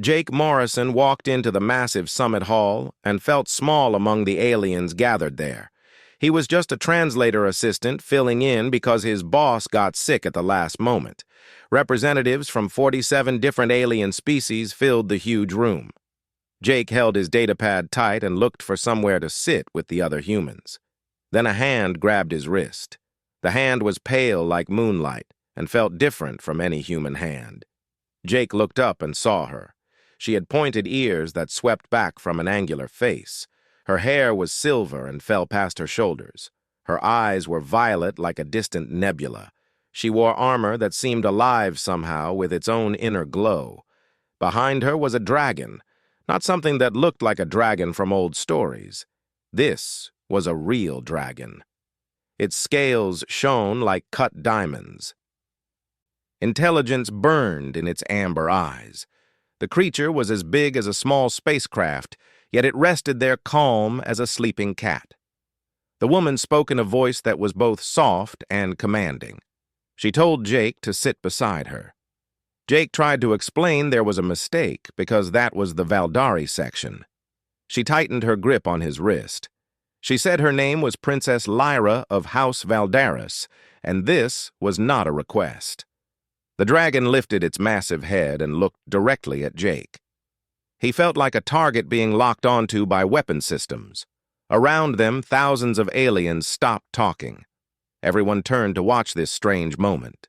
Jake Morrison walked into the massive summit hall and felt small among the aliens gathered there. He was just a translator assistant filling in because his boss got sick at the last moment. Representatives from 47 different alien species filled the huge room. Jake held his datapad tight and looked for somewhere to sit with the other humans. Then a hand grabbed his wrist. The hand was pale like moonlight and felt different from any human hand. Jake looked up and saw her. She had pointed ears that swept back from an angular face. Her hair was silver and fell past her shoulders. Her eyes were violet like a distant nebula. She wore armor that seemed alive somehow with its own inner glow. Behind her was a dragon, not something that looked like a dragon from old stories. This was a real dragon. Its scales shone like cut diamonds. Intelligence burned in its amber eyes. The creature was as big as a small spacecraft, yet it rested there calm as a sleeping cat. The woman spoke in a voice that was both soft and commanding. She told Jake to sit beside her. Jake tried to explain there was a mistake because that was the Valdari section. She tightened her grip on his wrist. She said her name was Princess Lyra of House Valdaris, and this was not a request. The dragon lifted its massive head and looked directly at Jake. He felt like a target being locked onto by weapon systems. Around them, thousands of aliens stopped talking. Everyone turned to watch this strange moment.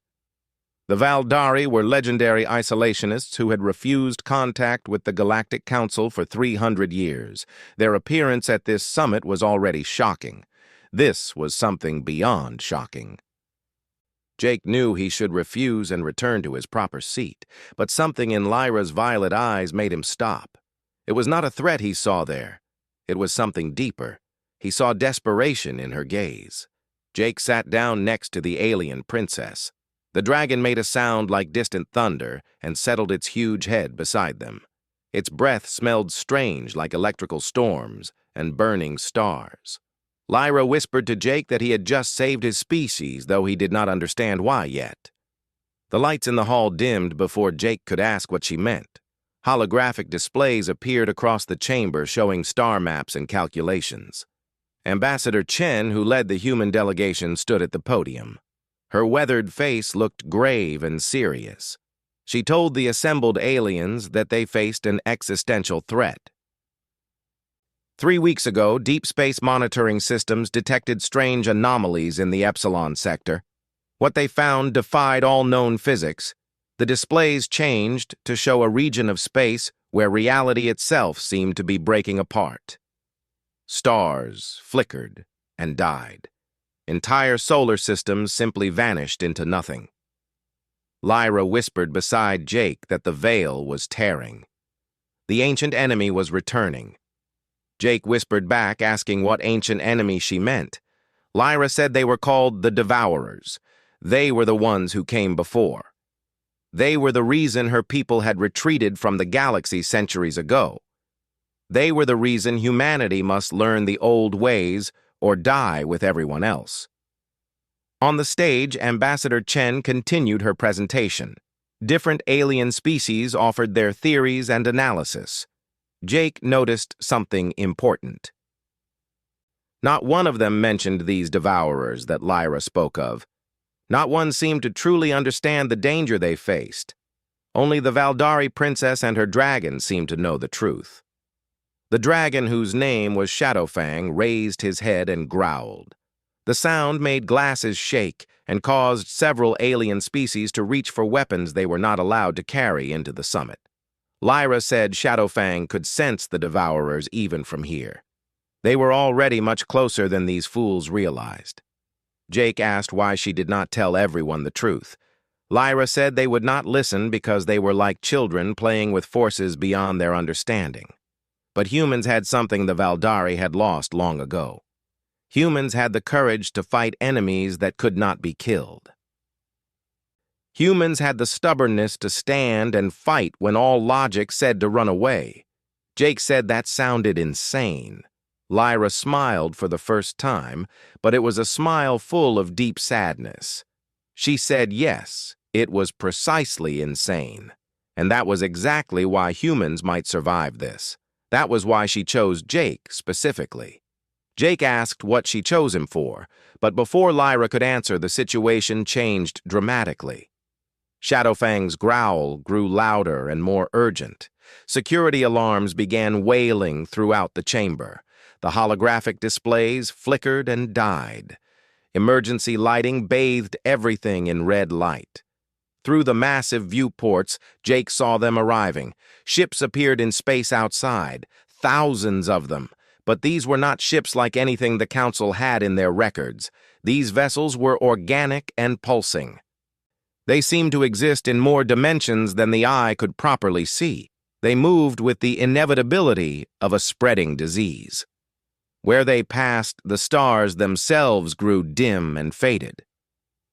The Valdari were legendary isolationists who had refused contact with the Galactic Council for 300 years. Their appearance at this summit was already shocking. This was something beyond shocking. Jake knew he should refuse and return to his proper seat, but something in Lyra's violet eyes made him stop. It was not a threat he saw there. It was something deeper. He saw desperation in her gaze. Jake sat down next to the alien princess. The dragon made a sound like distant thunder and settled its huge head beside them. Its breath smelled strange like electrical storms and burning stars. Lyra whispered to Jake that he had just saved his species, though he did not understand why yet. The lights in the hall dimmed before Jake could ask what she meant. Holographic displays appeared across the chamber showing star maps and calculations. Ambassador Chen, who led the human delegation, stood at the podium. Her weathered face looked grave and serious. She told the assembled aliens that they faced an existential threat. 3 weeks ago, deep space monitoring systems detected strange anomalies in the Epsilon sector. What they found defied all known physics. The displays changed to show a region of space where reality itself seemed to be breaking apart. Stars flickered and died. Entire solar systems simply vanished into nothing. Lyra whispered beside Jake that the veil was tearing. The ancient enemy was returning. Jake whispered back, asking what ancient enemy she meant. Lyra said they were called the Devourers. They were the ones who came before. They were the reason her people had retreated from the galaxy centuries ago. They were the reason humanity must learn the old ways or die with everyone else. On the stage, Ambassador Chen continued her presentation. Different alien species offered their theories and analysis. Jake noticed something important. Not one of them mentioned these devourers that Lyra spoke of. Not one seemed to truly understand the danger they faced. Only the Valdari princess and her dragon seemed to know the truth. The dragon, whose name was Shadowfang, raised his head and growled. The sound made glasses shake and caused several alien species to reach for weapons they were not allowed to carry into the summit. Lyra said Shadowfang could sense the Devourers even from here. They were already much closer than these fools realized. Jake asked why she did not tell everyone the truth. Lyra said they would not listen because they were like children playing with forces beyond their understanding. But humans had something the Valdari had lost long ago. Humans had the courage to fight enemies that could not be killed. Humans had the stubbornness to stand and fight when all logic said to run away. Jake said that sounded insane. Lyra smiled for the first time, but it was a smile full of deep sadness. She said yes, it was precisely insane. And that was exactly why humans might survive this. That was why she chose Jake specifically. Jake asked what she chose him for, but before Lyra could answer, the situation changed dramatically. Shadowfang's growl grew louder and more urgent. Security alarms began wailing throughout the chamber. The holographic displays flickered and died. Emergency lighting bathed everything in red light. Through the massive viewports, Jake saw them arriving. Ships appeared in space outside, thousands of them. But these were not ships like anything the Council had in their records. These vessels were organic and pulsing. They seemed to exist in more dimensions than the eye could properly see. They moved with the inevitability of a spreading disease. Where they passed, the stars themselves grew dim and faded.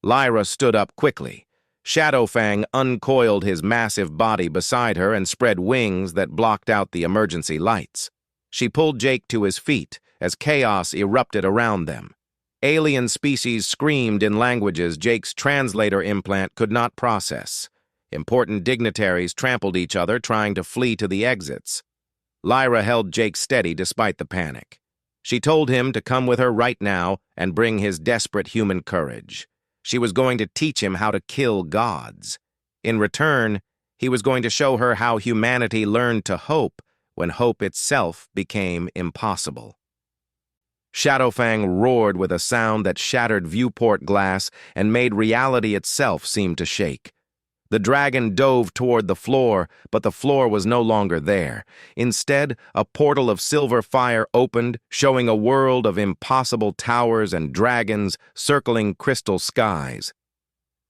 Lyra stood up quickly. Shadowfang uncoiled his massive body beside her and spread wings that blocked out the emergency lights. She pulled Jake to his feet as chaos erupted around them. Alien species screamed in languages Jake's translator implant could not process. Important dignitaries trampled each other, trying to flee to the exits. Lyra held Jake steady despite the panic. She told him to come with her right now and bring his desperate human courage. She was going to teach him how to kill gods. In return, he was going to show her how humanity learned to hope when hope itself became impossible. Shadowfang roared with a sound that shattered viewport glass and made reality itself seem to shake. The dragon dove toward the floor, but the floor was no longer there. Instead, a portal of silver fire opened, showing a world of impossible towers and dragons circling crystal skies.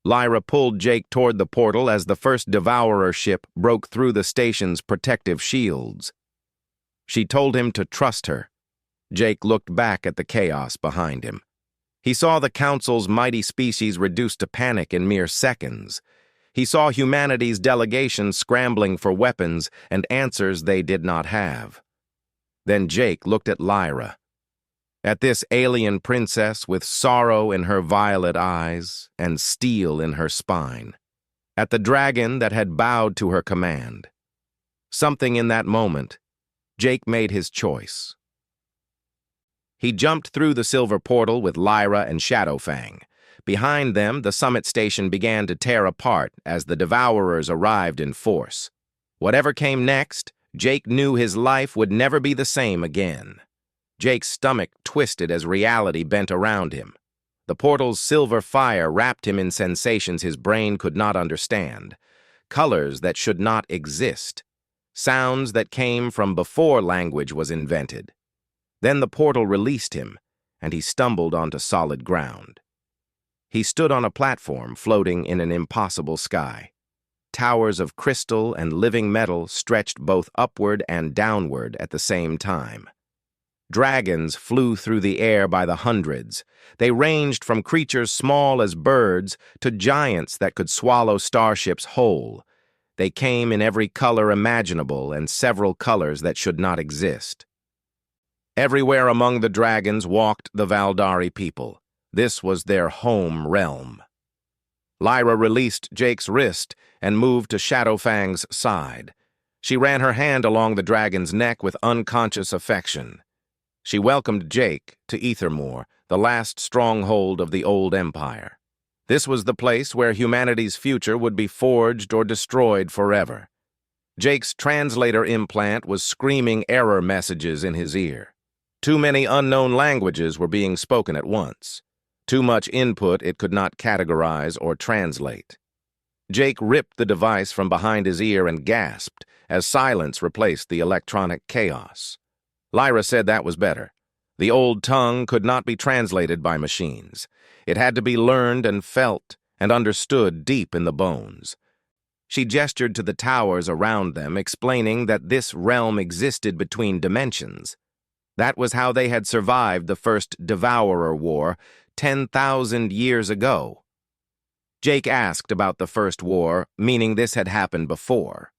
Lyra pulled Jake toward the portal as the first Devourer ship broke through the station's protective shields. She told him to trust her. Jake looked back at the chaos behind him. He saw the Council's mighty species reduced to panic in mere seconds. He saw humanity's delegation scrambling for weapons and answers they did not have. Then Jake looked at Lyra. At this alien princess with sorrow in her violet eyes and steel in her spine. At the dragon that had bowed to her command. Something in that moment, Jake made his choice. He jumped through the silver portal with Lyra and Shadowfang. Behind them, the summit station began to tear apart as the Devourers arrived in force. Whatever came next, Jake knew his life would never be the same again. Jake's stomach twisted as reality bent around him. The portal's silver fire wrapped him in sensations his brain could not understand. Colors that should not exist. Sounds that came from before language was invented. Then the portal released him, and he stumbled onto solid ground. He stood on a platform floating in an impossible sky. Towers of crystal and living metal stretched both upward and downward at the same time. Dragons flew through the air by the hundreds. They ranged from creatures small as birds to giants that could swallow starships whole. They came in every color imaginable and several colors that should not exist. Everywhere among the dragons walked the Valdari people. This was their home realm. Lyra released Jake's wrist and moved to Shadowfang's side. She ran her hand along the dragon's neck with unconscious affection. She welcomed Jake to Ethermoor, the last stronghold of the old empire. This was the place where humanity's future would be forged or destroyed forever. Jake's translator implant was screaming error messages in his ear. Too many unknown languages were being spoken at once. Too much input it could not categorize or translate. Jake ripped the device from behind his ear and gasped as silence replaced the electronic chaos. Lyra said that was better. The old tongue could not be translated by machines. It had to be learned and felt and understood deep in the bones. She gestured to the towers around them, explaining that this realm existed between dimensions. That was how they had survived the first Devourer War 10,000 years ago. Jake asked about the first war, meaning this had happened before.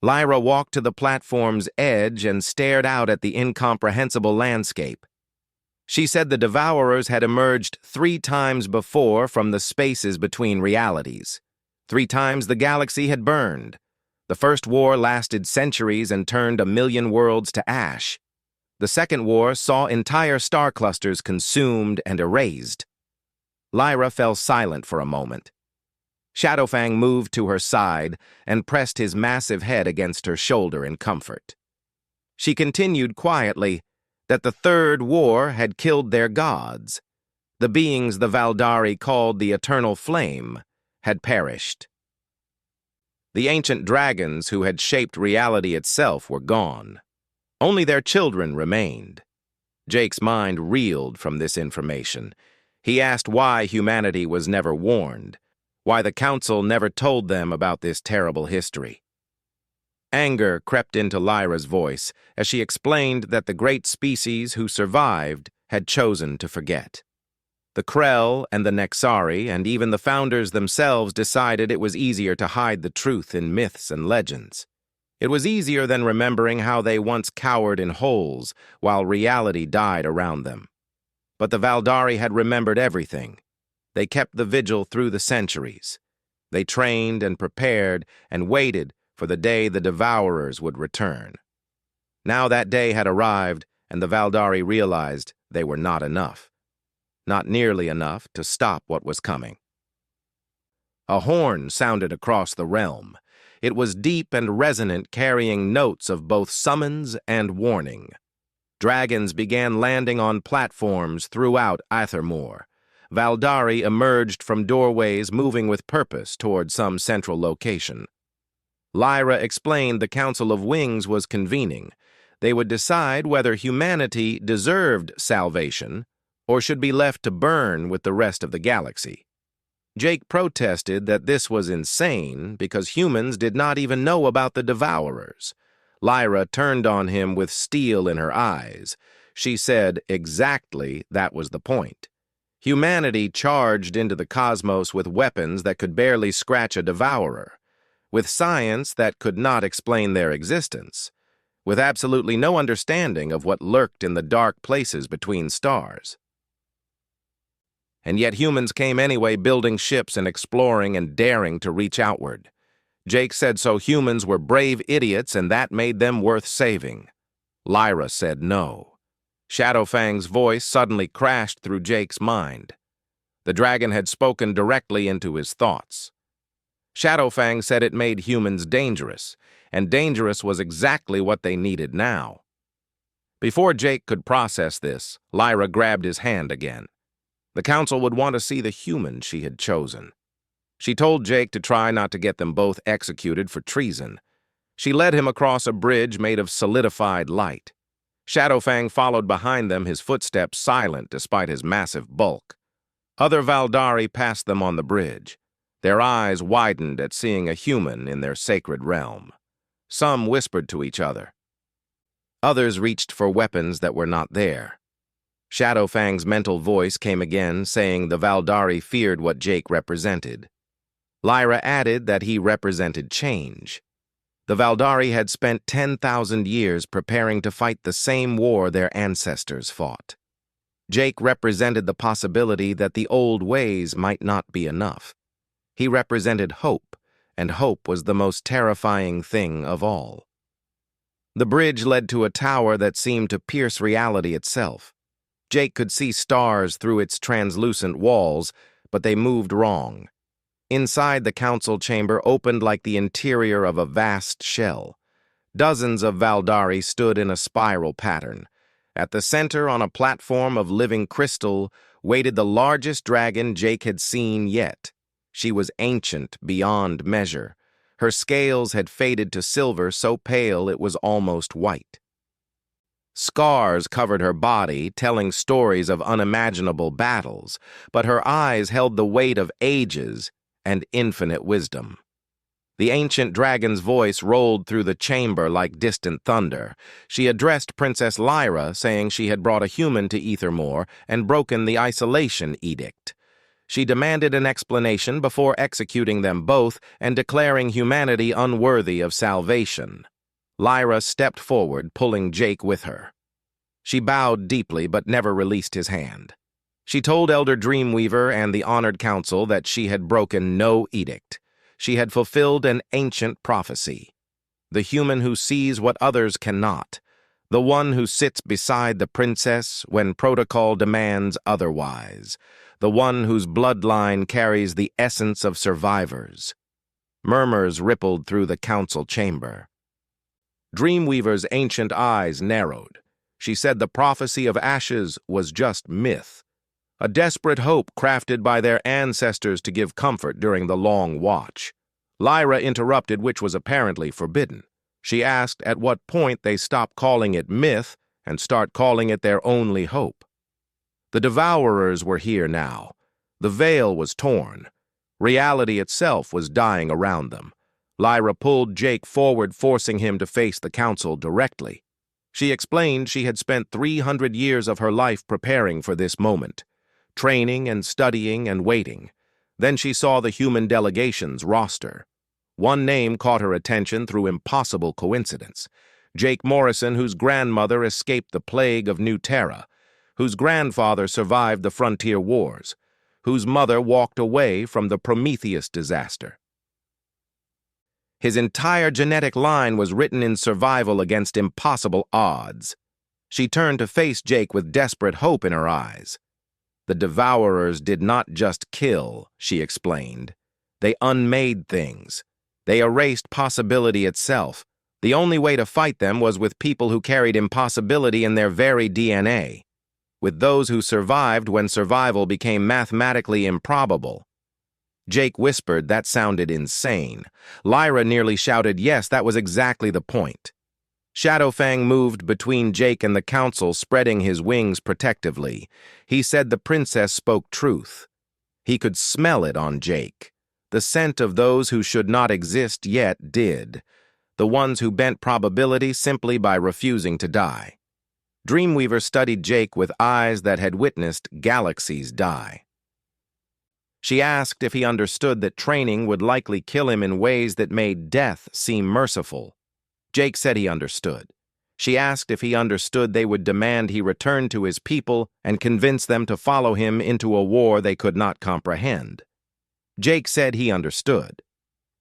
Lyra walked to the platform's edge and stared out at the incomprehensible landscape. She said the Devourers had emerged 3 times before from the spaces between realities. 3 times the galaxy had burned. The first war lasted centuries and turned 1,000,000 worlds to ash. The second war saw entire star clusters consumed and erased. Lyra fell silent for a moment. Shadowfang moved to her side and pressed his massive head against her shoulder in comfort. She continued quietly that the third war had killed their gods. The beings the Valdari called the Eternal Flame had perished. The ancient dragons who had shaped reality itself were gone. Only their children remained. Jake's mind reeled from this information. He asked why humanity was never warned, why the Council never told them about this terrible history. Anger crept into Lyra's voice as she explained that the great species who survived had chosen to forget. The Krell and the Nexari and even the founders themselves decided it was easier to hide the truth in myths and legends. It was easier than remembering how they once cowered in holes while reality died around them. But the Valdari had remembered everything. They kept the vigil through the centuries. They trained and prepared and waited for the day the Devourers would return. Now that day had arrived, and the Valdari realized they were not enough. Not nearly enough to stop what was coming. A horn sounded across the realm. It was deep and resonant, carrying notes of both summons and warning. Dragons began landing on platforms throughout Aethermoor. Valdari emerged from doorways, moving with purpose toward some central location. Lyra explained the Council of Wings was convening. They would decide whether humanity deserved salvation or should be left to burn with the rest of the galaxy. Jake protested that this was insane because humans did not even know about the Devourers. Lyra turned on him with steel in her eyes. She said exactly that was the point. Humanity charged into the cosmos with weapons that could barely scratch a Devourer, with science that could not explain their existence, with absolutely no understanding of what lurked in the dark places between stars. And yet humans came anyway, building ships and exploring and daring to reach outward. Jake said so humans were brave idiots and that made them worth saving. Lyra said no. Shadowfang's voice suddenly crashed through Jake's mind. The dragon had spoken directly into his thoughts. Shadowfang said it made humans dangerous, and dangerous was exactly what they needed now. Before Jake could process this, Lyra grabbed his hand again. The Council would want to see the human she had chosen. She told Jake to try not to get them both executed for treason. She led him across a bridge made of solidified light. Shadowfang followed behind them, his footsteps silent despite his massive bulk. Other Valdari passed them on the bridge. Their eyes widened at seeing a human in their sacred realm. Some whispered to each other. Others reached for weapons that were not there. Shadowfang's mental voice came again, saying the Valdari feared what Jake represented. Lyra added that he represented change. The Valdari had spent 10,000 years preparing to fight the same war their ancestors fought. Jake represented the possibility that the old ways might not be enough. He represented hope, and hope was the most terrifying thing of all. The bridge led to a tower that seemed to pierce reality itself. Jake could see stars through its translucent walls, but they moved wrong. Inside, the council chamber opened like the interior of a vast shell. Dozens of Valdari stood in a spiral pattern. At the center, on a platform of living crystal, waited the largest dragon Jake had seen yet. She was ancient beyond measure. Her scales had faded to silver, so pale it was almost white. Scars covered her body, telling stories of unimaginable battles, but her eyes held the weight of ages and infinite wisdom. The ancient dragon's voice rolled through the chamber like distant thunder. She addressed Princess Lyra, saying she had brought a human to Aethermoor and broken the isolation edict. She demanded an explanation before executing them both and declaring humanity unworthy of salvation. Lyra stepped forward, pulling Jake with her. She bowed deeply but never released his hand. She told Elder Dreamweaver and the honored council that she had broken no edict. She had fulfilled an ancient prophecy. the human who sees what others cannot, the one who sits beside the princess when protocol demands otherwise, the one whose bloodline carries the essence of survivors. Murmurs rippled through the council chamber. Dreamweaver's ancient eyes narrowed. She said the prophecy of ashes was just myth, a desperate hope crafted by their ancestors to give comfort during the long watch. Lyra interrupted, which was apparently forbidden. She asked at what point they stop calling it myth and start calling it their only hope. The Devourers were here now. The veil was torn. Reality itself was dying around them. Lyra pulled Jake forward, forcing him to face the council directly. She explained she had spent 300 years of her life preparing for this moment, training and studying and waiting. Then she saw the human delegation's roster. One name caught her attention through impossible coincidence. Jake Morrison, whose grandmother escaped the plague of New Terra, whose grandfather survived the frontier wars, whose mother walked away from the Prometheus disaster. His entire genetic line was written in survival against impossible odds. She turned to face Jake with desperate hope in her eyes. The Devourers did not just kill, she explained. They unmade things. They erased possibility itself. The only way to fight them was with people who carried impossibility in their very DNA, with those who survived when survival became mathematically improbable. Jake whispered that sounded insane. Lyra nearly shouted yes, that was exactly the point. Shadowfang moved between Jake and the council, spreading his wings protectively. He said the princess spoke truth. He could smell it on Jake. The scent of those who should not exist yet did, the ones who bent probability simply by refusing to die. Dreamweaver studied Jake with eyes that had witnessed galaxies die. She asked if he understood that training would likely kill him in ways that made death seem merciful. Jake said he understood. She asked if he understood they would demand he return to his people and convince them to follow him into a war they could not comprehend. Jake said he understood.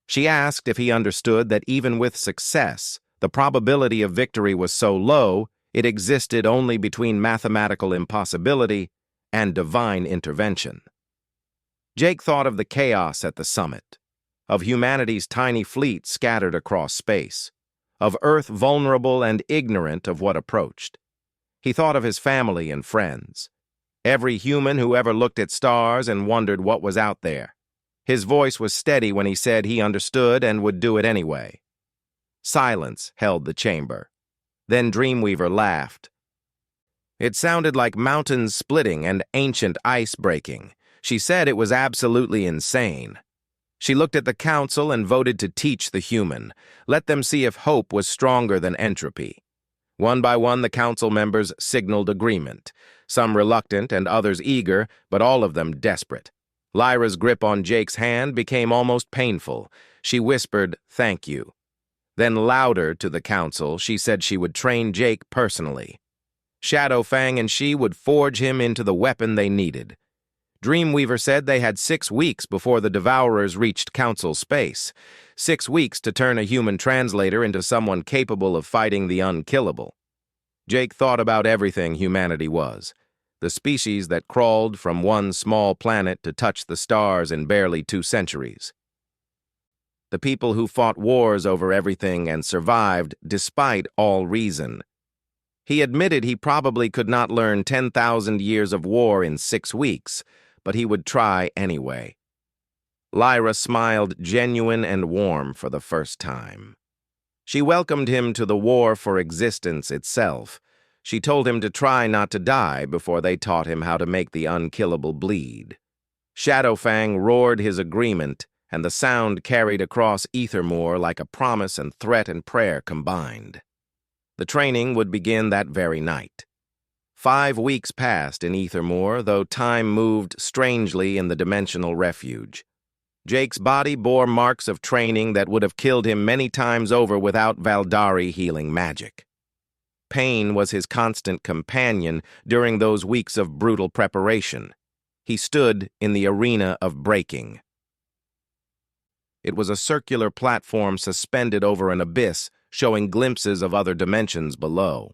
She asked if he understood that even with success, the probability of victory was so low it existed only between mathematical impossibility and divine intervention. Jake thought of the chaos at the summit, of humanity's tiny fleet scattered across space, of Earth vulnerable and ignorant of what approached. He thought of his family and friends, every human who ever looked at stars and wondered what was out there. His voice was steady when he said he understood and would do it anyway. Silence held the chamber. Then Dreamweaver laughed. It sounded like mountains splitting and ancient ice breaking. She said it was absolutely insane. She looked at the council and voted to teach the human, let them see if hope was stronger than entropy. One by one, the council members signaled agreement, some reluctant and others eager, but all of them desperate. Lyra's grip on Jake's hand became almost painful. She whispered, "Thank you." Then louder to the council, she said she would train Jake personally. Shadowfang and she would forge him into the weapon they needed. Dreamweaver said they had 6 weeks before the Devourers reached council space. 6 weeks to turn a human translator into someone capable of fighting the unkillable. Jake thought about everything humanity was. The species that crawled from one small planet to touch the stars in barely 2 centuries. The people who fought wars over everything and survived despite all reason. He admitted he probably could not learn 10,000 years of war in 6 weeks, but he would try anyway. Lyra smiled genuine and warm for the first time. She welcomed him to the war for existence itself. She told him to try not to die before they taught him how to make the unkillable bleed. Shadowfang roared his agreement, and the sound carried across Ethermoor like a promise and threat and prayer combined. The training would begin that very night. 5 weeks passed in Ethermoor, though time moved strangely in the dimensional refuge. Jake's body bore marks of training that would have killed him many times over without Valdari healing magic. Pain was his constant companion during those weeks of brutal preparation. He stood in the arena of breaking. It was a circular platform suspended over an abyss showing glimpses of other dimensions below.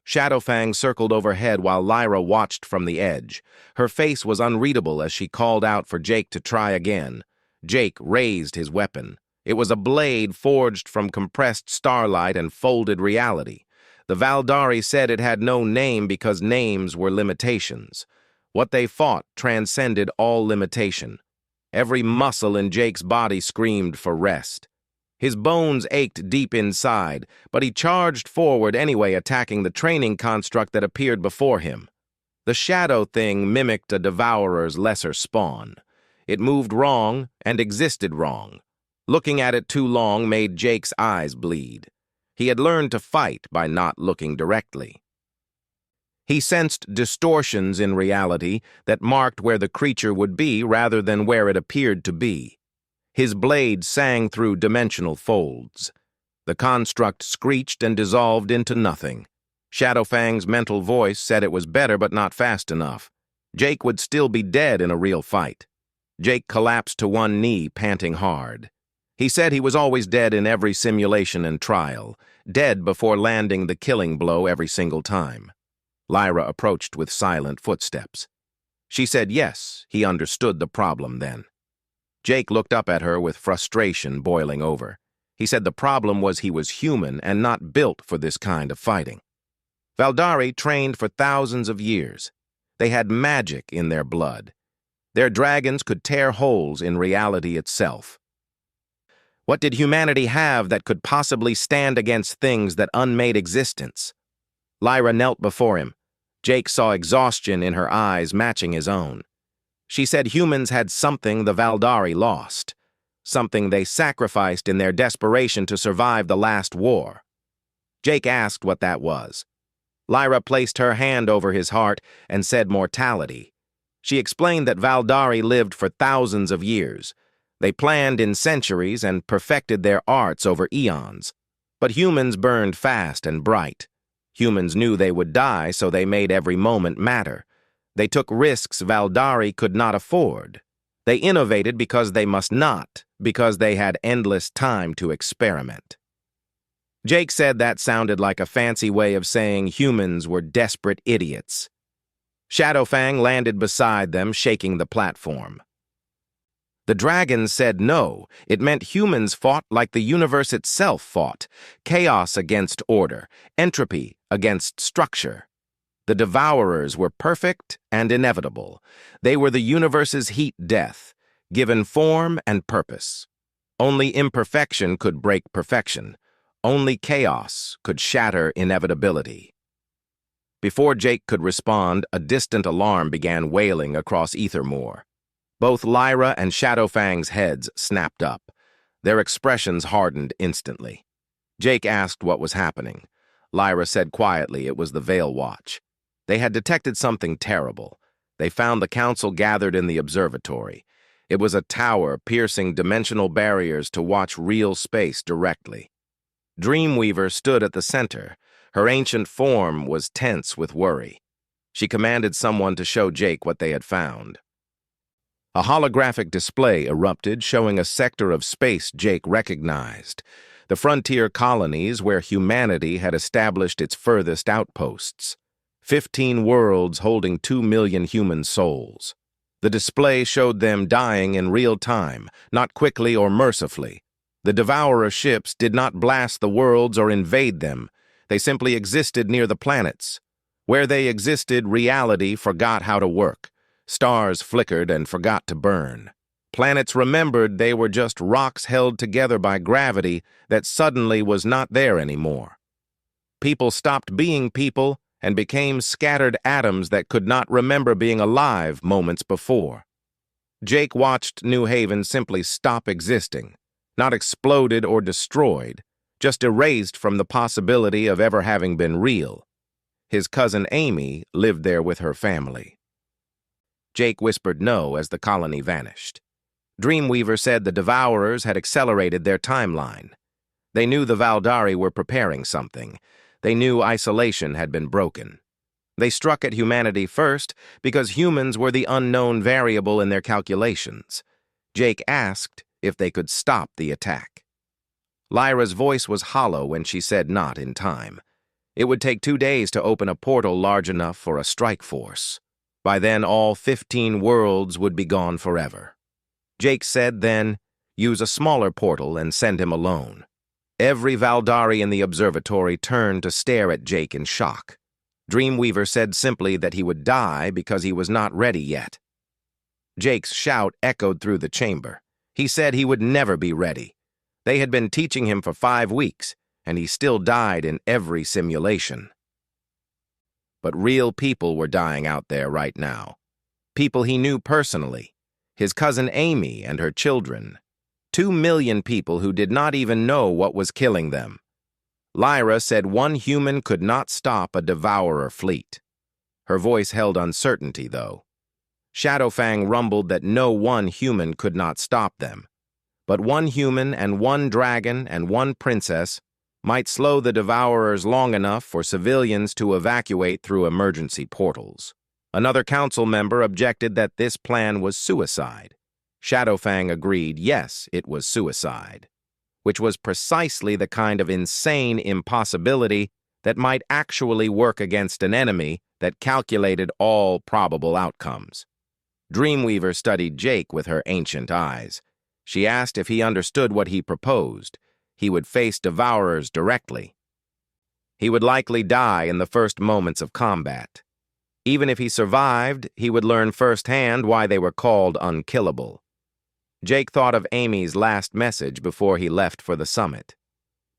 Shadowfang circled overhead while Lyra watched from the edge. Her face was unreadable as she called out for Jake to try again. Jake raised his weapon. It was a blade forged from compressed starlight and folded reality. The Valdari said it had no name because names were limitations. What they fought transcended all limitation. Every muscle in Jake's body screamed for rest. His bones ached deep inside, but he charged forward anyway, attacking the training construct that appeared before him. The shadow thing mimicked a devourer's lesser spawn. It moved wrong and existed wrong. Looking at it too long made Jake's eyes bleed. He had learned to fight by not looking directly. He sensed distortions in reality that marked where the creature would be rather than where it appeared to be. His blade sang through dimensional folds. The construct screeched and dissolved into nothing. Shadowfang's mental voice said it was better but not fast enough. Jake would still be dead in a real fight. Jake collapsed to one knee, panting hard. He said he was always dead in every simulation and trial, dead before landing the killing blow every single time. Lyra approached with silent footsteps. She said yes, he understood the problem then. Jake looked up at her with frustration boiling over. He said the problem was he was human and not built for this kind of fighting. Valdari trained for thousands of years. They had magic in their blood. Their dragons could tear holes in reality itself. What did humanity have that could possibly stand against things that unmade existence? Lyra knelt before him. Jake saw exhaustion in her eyes matching his own. She said humans had something the Valdari lost, something they sacrificed in their desperation to survive the last war. Jake asked what that was. Lyra placed her hand over his heart and said mortality. She explained that Valdari lived for thousands of years. They planned in centuries and perfected their arts over eons. But humans burned fast and bright. Humans knew they would die, so they made every moment matter. They took risks Valdari could not afford. They innovated because they must not, because they had endless time to experiment. Jake said that sounded like a fancy way of saying humans were desperate idiots. Shadowfang landed beside them, shaking the platform. The dragons said no. It meant humans fought like the universe itself fought. Chaos against order, entropy against structure. The devourers were perfect and inevitable. They were the universe's heat death, given form and purpose. Only imperfection could break perfection. Only chaos could shatter inevitability. Before Jake could respond, a distant alarm began wailing across Ethermoor. Both Lyra and Shadowfang's heads snapped up. Their expressions hardened instantly. Jake asked what was happening. Lyra said quietly it was the Veil Watch. They had detected something terrible. They found the council gathered in the observatory. It was a tower piercing dimensional barriers to watch real space directly. Dreamweaver stood at the center. Her ancient form was tense with worry. She commanded someone to show Jake what they had found. A holographic display erupted, showing a sector of space Jake recognized. The frontier colonies where humanity had established its furthest outposts. 15 worlds holding 2 million human souls. The display showed them dying in real time, not quickly or mercifully. The Devourer ships did not blast the worlds or invade them. They simply existed near the planets. Where they existed, reality forgot how to work. Stars flickered and forgot to burn. Planets remembered they were just rocks held together by gravity that suddenly was not there anymore. People stopped being people and became scattered atoms that could not remember being alive moments before. Jake watched New Haven simply stop existing, not exploded or destroyed, just erased from the possibility of ever having been real. His cousin Amy lived there with her family. Jake whispered no as the colony vanished. Dreamweaver said the Devourers had accelerated their timeline. They knew the Valdari were preparing something. They knew isolation had been broken. They struck at humanity first because humans were the unknown variable in their calculations. Jake asked if they could stop the attack. Lyra's voice was hollow when she said not in time. It would take 2 days to open a portal large enough for a strike force. By then, all 15 worlds would be gone forever. Jake said then, use a smaller portal and send him alone. Every Valdari in the observatory turned to stare at Jake in shock. Dreamweaver said simply that he would die because he was not ready yet. Jake's shout echoed through the chamber. He said he would never be ready. They had been teaching him for 5 weeks, and he still died in every simulation. But real people were dying out there right now. People he knew personally. His cousin Amy and her children. 2 million people who did not even know what was killing them. Lyra said one human could not stop a devourer fleet. Her voice held uncertainty, though. Shadowfang rumbled that no one human could not stop them. But 1 human and 1 dragon and 1 princess might slow the devourers long enough for civilians to evacuate through emergency portals. Another council member objected that this plan was suicide. Shadowfang agreed, yes, it was suicide, which was precisely the kind of insane impossibility that might actually work against an enemy that calculated all probable outcomes. Dreamweaver studied Jake with her ancient eyes. She asked if he understood what he proposed. He would face devourers directly. He would likely die in the first moments of combat. Even if he survived, he would learn firsthand why they were called unkillable. Jake thought of Amy's last message before he left for the summit.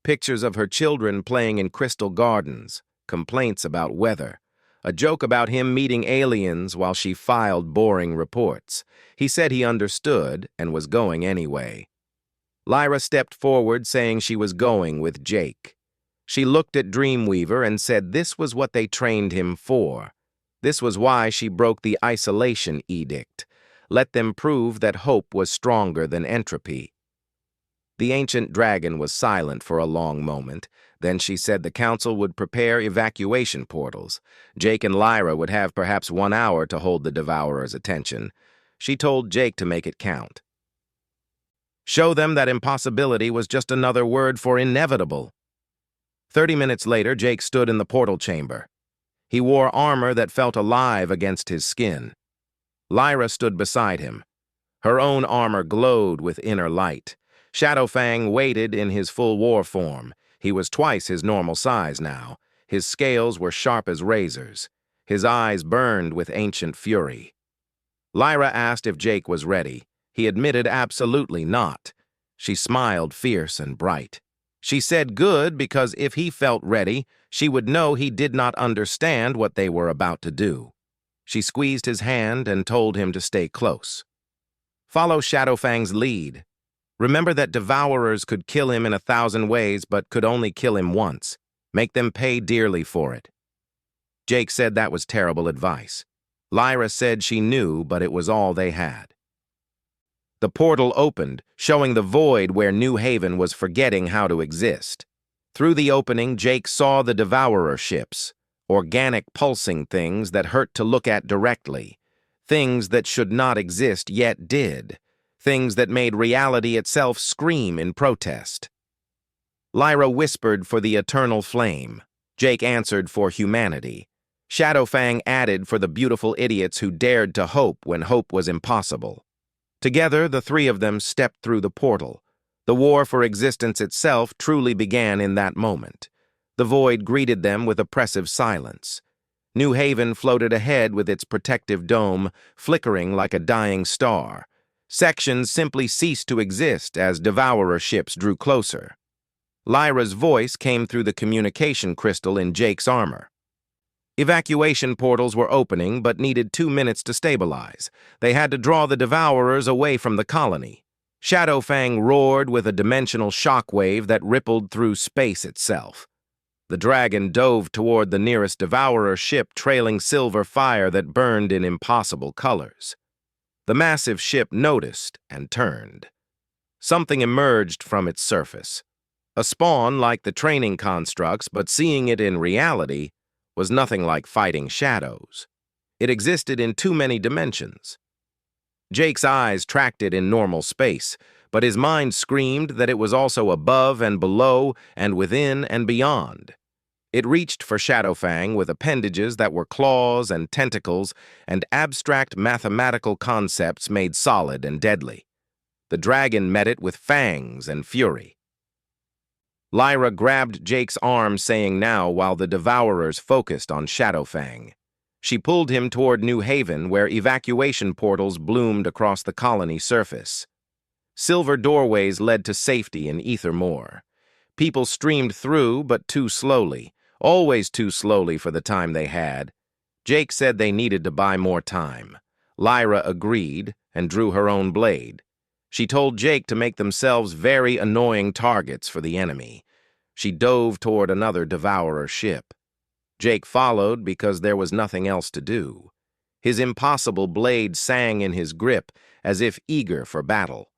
Pictures of her children playing in crystal gardens, complaints about weather, a joke about him meeting aliens while she filed boring reports. He said he understood and was going anyway. Lyra stepped forward, saying she was going with Jake. She looked at Dreamweaver and said this was what they trained him for. This was why she broke the isolation edict. Let them prove that hope was stronger than entropy. The ancient dragon was silent for a long moment. Then she said the council would prepare evacuation portals. Jake and Lyra would have perhaps 1 hour to hold the devourer's attention. She told Jake to make it count. Show them that impossibility was just another word for inevitable. 30 minutes later, Jake stood in the portal chamber. He wore armor that felt alive against his skin. Lyra stood beside him. Her own armor glowed with inner light. Shadowfang waited in his full war form. He was twice his normal size now. His scales were sharp as razors. His eyes burned with ancient fury. Lyra asked if Jake was ready. He admitted absolutely not. She smiled fierce and bright. She said good because if he felt ready, she would know he did not understand what they were about to do. She squeezed his hand and told him to stay close. Follow Shadowfang's lead. Remember that devourers could kill him in 1,000 ways but could only kill him once. Make them pay dearly for it. Jake said that was terrible advice. Lyra said she knew, but it was all they had. The portal opened, showing the void where New Haven was forgetting how to exist. Through the opening, Jake saw the devourer ships, organic pulsing things that hurt to look at directly, things that should not exist yet did, things that made reality itself scream in protest. Lyra whispered for the eternal flame. Jake answered for humanity. Shadowfang added for the beautiful idiots who dared to hope when hope was impossible. Together, the 3 of them stepped through the portal. The war for existence itself truly began in that moment. The void greeted them with oppressive silence. New Haven floated ahead with its protective dome, flickering like a dying star. Sections simply ceased to exist as devourer ships drew closer. Lyra's voice came through the communication crystal in Jake's armor. Evacuation portals were opening, but needed 2 minutes to stabilize. They had to draw the devourers away from the colony. Shadowfang roared with a dimensional shockwave that rippled through space itself. The dragon dove toward the nearest devourer ship, trailing silver fire that burned in impossible colors. The massive ship noticed and turned. Something emerged from its surface. A spawn like the training constructs, but seeing it in reality was nothing like fighting shadows. It existed in too many dimensions. Jake's eyes tracked it in normal space, but his mind screamed that it was also above and below and within and beyond. It reached for Shadowfang with appendages that were claws and tentacles and abstract mathematical concepts made solid and deadly. The dragon met it with fangs and fury. Lyra grabbed Jake's arm, saying now while the devourers focused on Shadowfang. She pulled him toward New Haven, where evacuation portals bloomed across the colony surface. Silver doorways led to safety in Ethermore. People streamed through, but too slowly, always too slowly for the time they had. Jake said they needed to buy more time. Lyra agreed and drew her own blade. She told Jake to make themselves very annoying targets for the enemy. She dove toward another devourer ship. Jake followed because there was nothing else to do. His impossible blade sang in his grip as if eager for battle.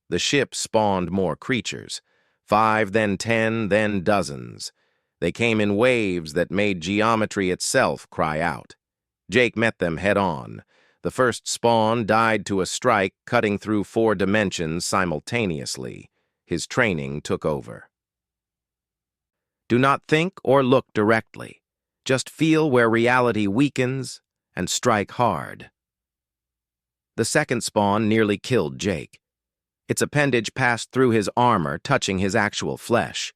The ship spawned more creatures. 5, then 10, then dozens. They came in waves that made geometry itself cry out. Jake met them head-on. The first spawn died to a strike, cutting through 4 dimensions simultaneously. His training took over. Do not think or look directly. Just feel where reality weakens and strike hard. The second spawn nearly killed Jake. Its appendage passed through his armor, touching his actual flesh.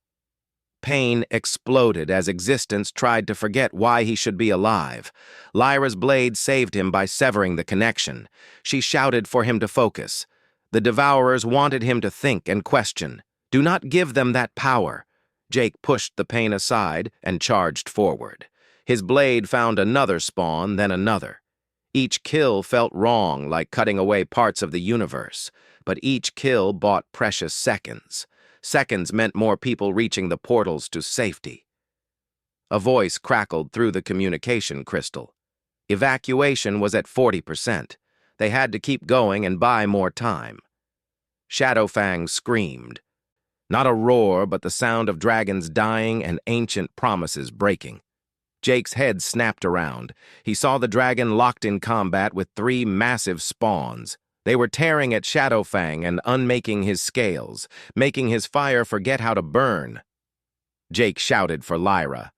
Pain exploded as existence tried to forget why he should be alive. Lyra's blade saved him by severing the connection. She shouted for him to focus. The devourers wanted him to think and question. Do not give them that power. Jake pushed the pain aside and charged forward. His blade found another spawn, then another. Each kill felt wrong, like cutting away parts of the universe. But each kill bought precious seconds. Seconds meant more people reaching the portals to safety. A voice crackled through the communication crystal. Evacuation was at 40%. They had to keep going and buy more time. Shadowfang screamed. Not a roar, but the sound of dragons dying and ancient promises breaking. Jake's head snapped around. He saw the dragon locked in combat with 3 massive spawns. They were tearing at Shadowfang and unmaking his scales, making his fire forget how to burn. Jake shouted for Lyra.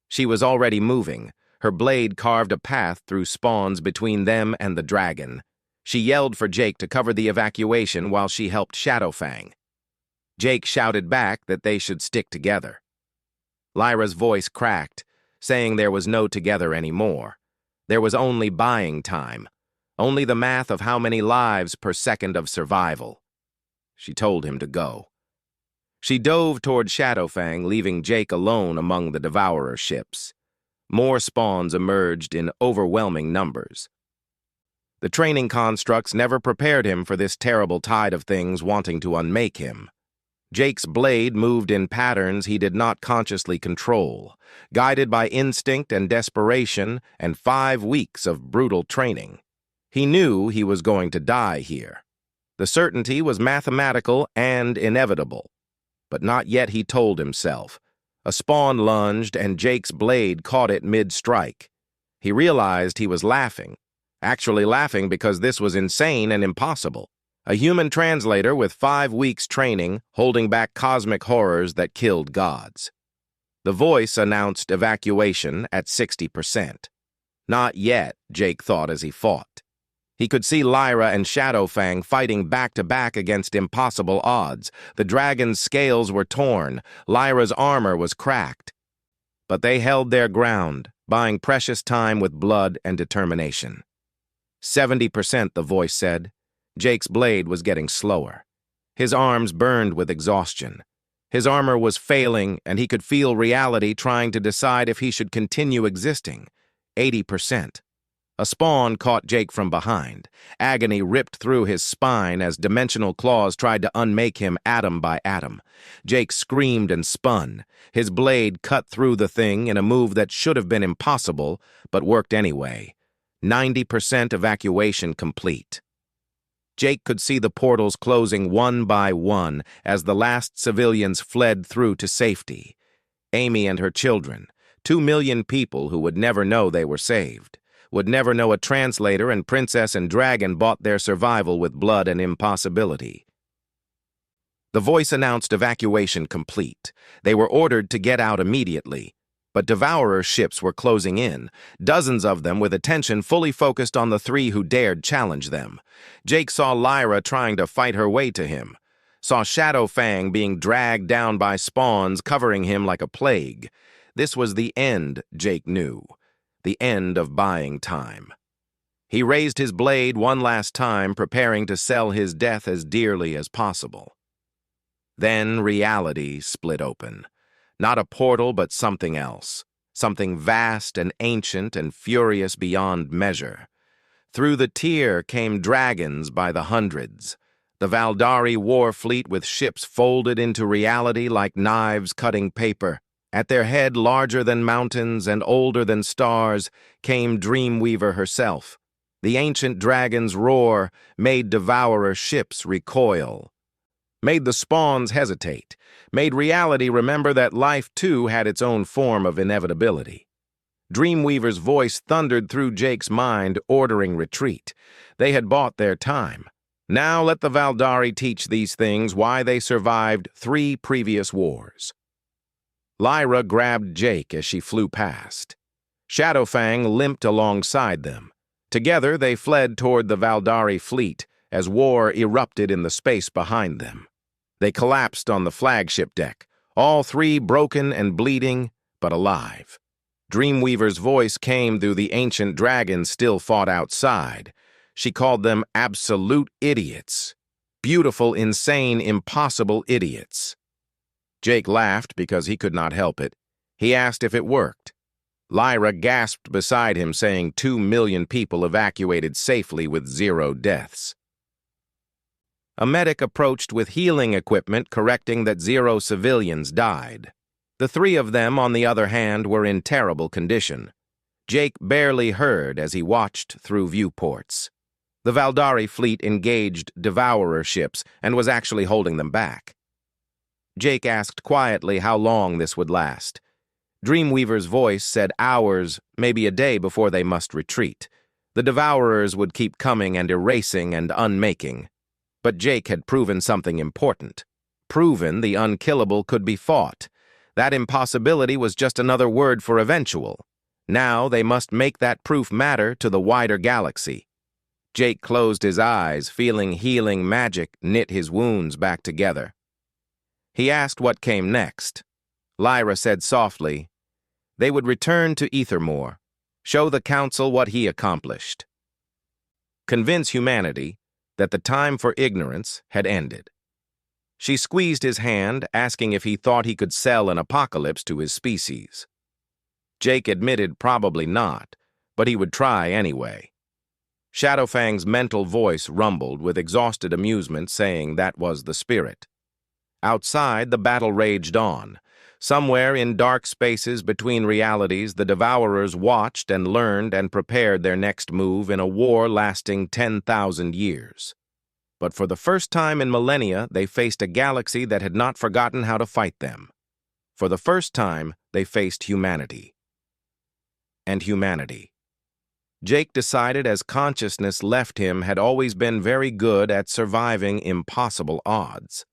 She was already moving. Her blade carved a path through spawns between them and the dragon. She yelled for Jake to cover the evacuation while she helped Shadowfang. Jake shouted back that they should stick together. Lyra's voice cracked, saying there was no together anymore. There was only buying time. Only the math of how many lives per second of survival. She told him to go. She dove toward Shadowfang, leaving Jake alone among the devourer ships. More spawns emerged in overwhelming numbers. The training constructs never prepared him for this terrible tide of things wanting to unmake him. Jake's blade moved in patterns he did not consciously control, guided by instinct and desperation and 5 weeks of brutal training. He knew he was going to die here. The certainty was mathematical and inevitable. But not yet, he told himself. A spawn lunged, and Jake's blade caught it mid-strike. He realized he was laughing. Actually laughing because this was insane and impossible. A human translator with 5 weeks training, holding back cosmic horrors that killed gods. The voice announced evacuation at 60%. Not yet, Jake thought as he fought. He could see Lyra and Shadowfang fighting back-to-back against impossible odds. The dragon's scales were torn. Lyra's armor was cracked. But they held their ground, buying precious time with blood and determination. 70%, the voice said. Jake's blade was getting slower. His arms burned with exhaustion. His armor was failing, and he could feel reality trying to decide if he should continue existing. 80%. A spawn caught Jake from behind. Agony ripped through his spine as dimensional claws tried to unmake him atom by atom. Jake screamed and spun. His blade cut through the thing in a move that should have been impossible, but worked anyway. 90% evacuation complete. Jake could see the portals closing one by one as the last civilians fled through to safety. Amy and her children, 2 million people who would never know they were saved. Would never know a translator and princess and dragon bought their survival with blood and impossibility. The voice announced evacuation complete. They were ordered to get out immediately. But Devourer ships were closing in, dozens of them with attention fully focused on the three who dared challenge them. Jake saw Lyra trying to fight her way to him, saw Shadowfang being dragged down by spawns covering him like a plague. This was the end, Jake knew. The end of buying time. He raised his blade one last time, preparing to sell his death as dearly as possible. Then reality split open. Not a portal, but something else. Something vast and ancient and furious beyond measure. Through the tier came dragons by the hundreds. The Valdari war fleet with ships folded into reality like knives cutting paper. At their head, larger than mountains and older than stars, came Dreamweaver herself. The ancient dragon's roar made Devourer ships recoil. Made the spawns hesitate, made reality remember that life too had its own form of inevitability. Dreamweaver's voice thundered through Jake's mind, ordering retreat. They had bought their time. Now let the Valdari teach these things why they survived 3 previous wars. Lyra grabbed Jake as she flew past. Shadowfang limped alongside them. Together they fled toward the Valdari fleet as war erupted in the space behind them. They collapsed on the flagship deck, all 3 broken and bleeding, but alive. Dreamweaver's voice came through the ancient dragons still fought outside. She called them absolute idiots. Beautiful, insane, impossible idiots. Jake laughed because he could not help it. He asked if it worked. Lyra gasped beside him, saying 2 million people evacuated safely with 0 deaths. A medic approached with healing equipment, correcting that 0 civilians died. The 3 of them, on the other hand, were in terrible condition. Jake barely heard as he watched through viewports. The Valdari fleet engaged Devourer ships and was actually holding them back. Jake asked quietly how long this would last. Dreamweaver's voice said hours, maybe a day before they must retreat. The Devourers would keep coming and erasing and unmaking. But Jake had proven something important. Proven the unkillable could be fought. That impossibility was just another word for eventual. Now they must make that proof matter to the wider galaxy. Jake closed his eyes, feeling healing magic knit his wounds back together. He asked what came next. Lyra said softly, they would return to Ethermoor, show the Council what he accomplished. Convince humanity that the time for ignorance had ended. She squeezed his hand, asking if he thought he could sell an apocalypse to his species. Jake admitted probably not, but he would try anyway. Shadowfang's mental voice rumbled with exhausted amusement, saying that was the spirit. Outside, the battle raged on. Somewhere in dark spaces between realities, the Devourers watched and learned and prepared their next move in a war lasting 10,000 years. But for the first time in millennia, they faced a galaxy that had not forgotten how to fight them. For the first time, they faced humanity. And humanity. Jake decided as consciousness left him had always been very good at surviving impossible odds.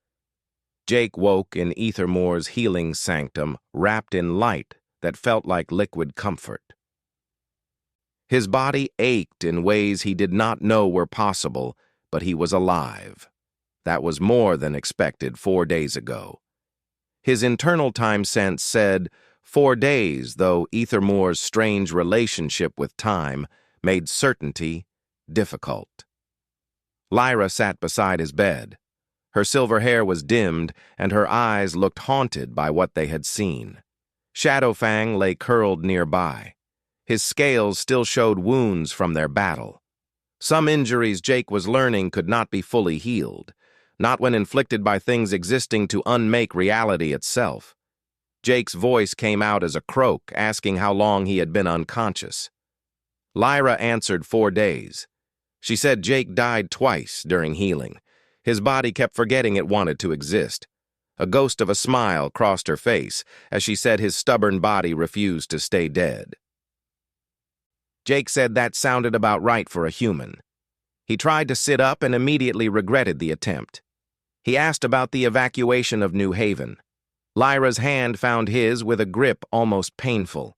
Jake woke in Ethermoor's healing sanctum, wrapped in light that felt like liquid comfort. His body ached in ways he did not know were possible, but he was alive. That was more than expected 4 days ago. His internal time sense said 4 days, though Ethermoor's strange relationship with time made certainty difficult. Lyra sat beside his bed. Her silver hair was dimmed, and her eyes looked haunted by what they had seen. Shadowfang lay curled nearby. His scales still showed wounds from their battle. Some injuries Jake was learning could not be fully healed, not when inflicted by things existing to unmake reality itself. Jake's voice came out as a croak, asking how long he had been unconscious. Lyra answered 4 days. She said Jake died twice during healing. His body kept forgetting it wanted to exist. A ghost of a smile crossed her face as she said his stubborn body refused to stay dead. Jake said that sounded about right for a human. He tried to sit up and immediately regretted the attempt. He asked about the evacuation of New Haven. Lyra's hand found his with a grip almost painful.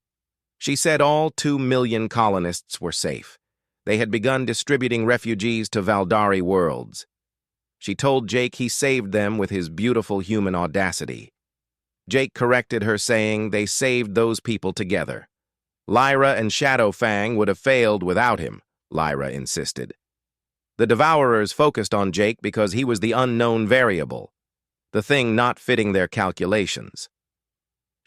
She said all 2 million colonists were safe. They had begun distributing refugees to Valdari worlds. She told Jake he saved them with his beautiful human audacity. Jake corrected her, saying they saved those people together. Lyra and Shadowfang would have failed without him, Lyra insisted. The Devourers focused on Jake because he was the unknown variable, the thing not fitting their calculations.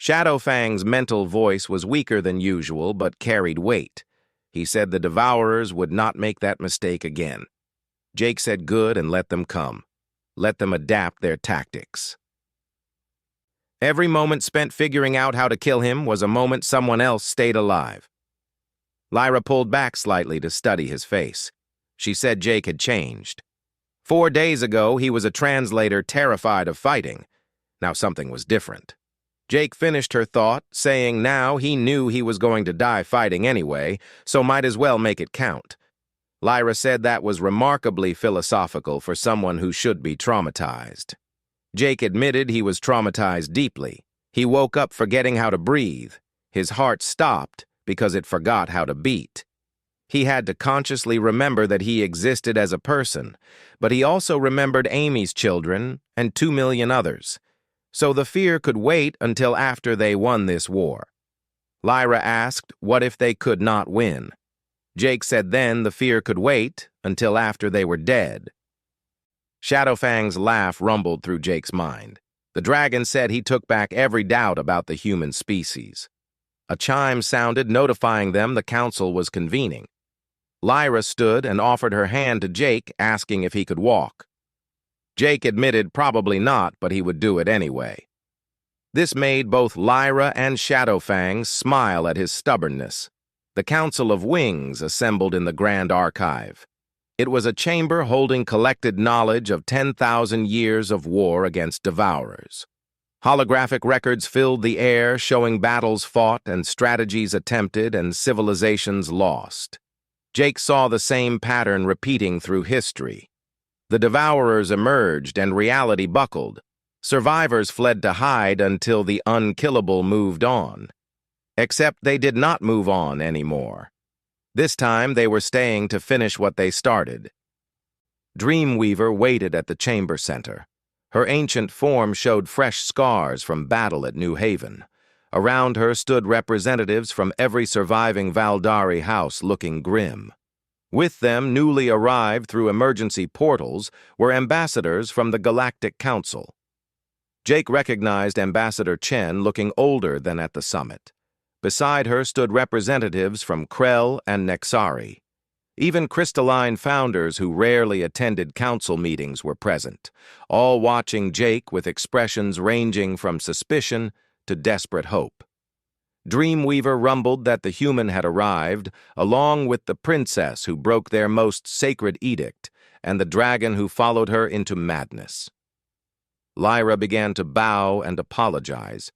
Shadowfang's mental voice was weaker than usual, but carried weight. He said the Devourers would not make that mistake again. Jake said good and let them come. Let them adapt their tactics. Every moment spent figuring out how to kill him was a moment someone else stayed alive. Lyra pulled back slightly to study his face. She said Jake had changed. 4 days ago, he was a translator terrified of fighting. Now something was different. Jake finished her thought, saying now he knew he was going to die fighting anyway, so might as well make it count. Lyra said that was remarkably philosophical for someone who should be traumatized. Jake admitted he was traumatized deeply. He woke up forgetting how to breathe. His heart stopped because it forgot how to beat. He had to consciously remember that he existed as a person, but he also remembered Amy's children and 2 million others. So the fear could wait until after they won this war. Lyra asked, what if they could not win? Jake said then the fear could wait until after they were dead. Shadowfang's laugh rumbled through Jake's mind. The dragon said he took back every doubt about the human species. A chime sounded, notifying them the council was convening. Lyra stood and offered her hand to Jake, asking if he could walk. Jake admitted probably not, but he would do it anyway. This made both Lyra and Shadowfang smile at his stubbornness. The Council of Wings assembled in the Grand Archive. It was a chamber holding collected knowledge of 10,000 years of war against Devourers. Holographic records filled the air, showing battles fought and strategies attempted and civilizations lost. Jake saw the same pattern repeating through history. The Devourers emerged and reality buckled. Survivors fled to hide until the unkillable moved on. Except they did not move on anymore. This time they were staying to finish what they started. Dreamweaver waited at the chamber center. Her ancient form showed fresh scars from battle at New Haven. Around her stood representatives from every surviving Valdari house looking grim. With them, newly arrived through emergency portals, were ambassadors from the Galactic Council. Jake recognized Ambassador Chen looking older than at the summit. Beside her stood representatives from Krell and Nexari. Even crystalline founders who rarely attended council meetings were present, all watching Jake with expressions ranging from suspicion to desperate hope. Dreamweaver rumbled that the human had arrived, along with the princess who broke their most sacred edict, and the dragon who followed her into madness. Lyra began to bow and apologize,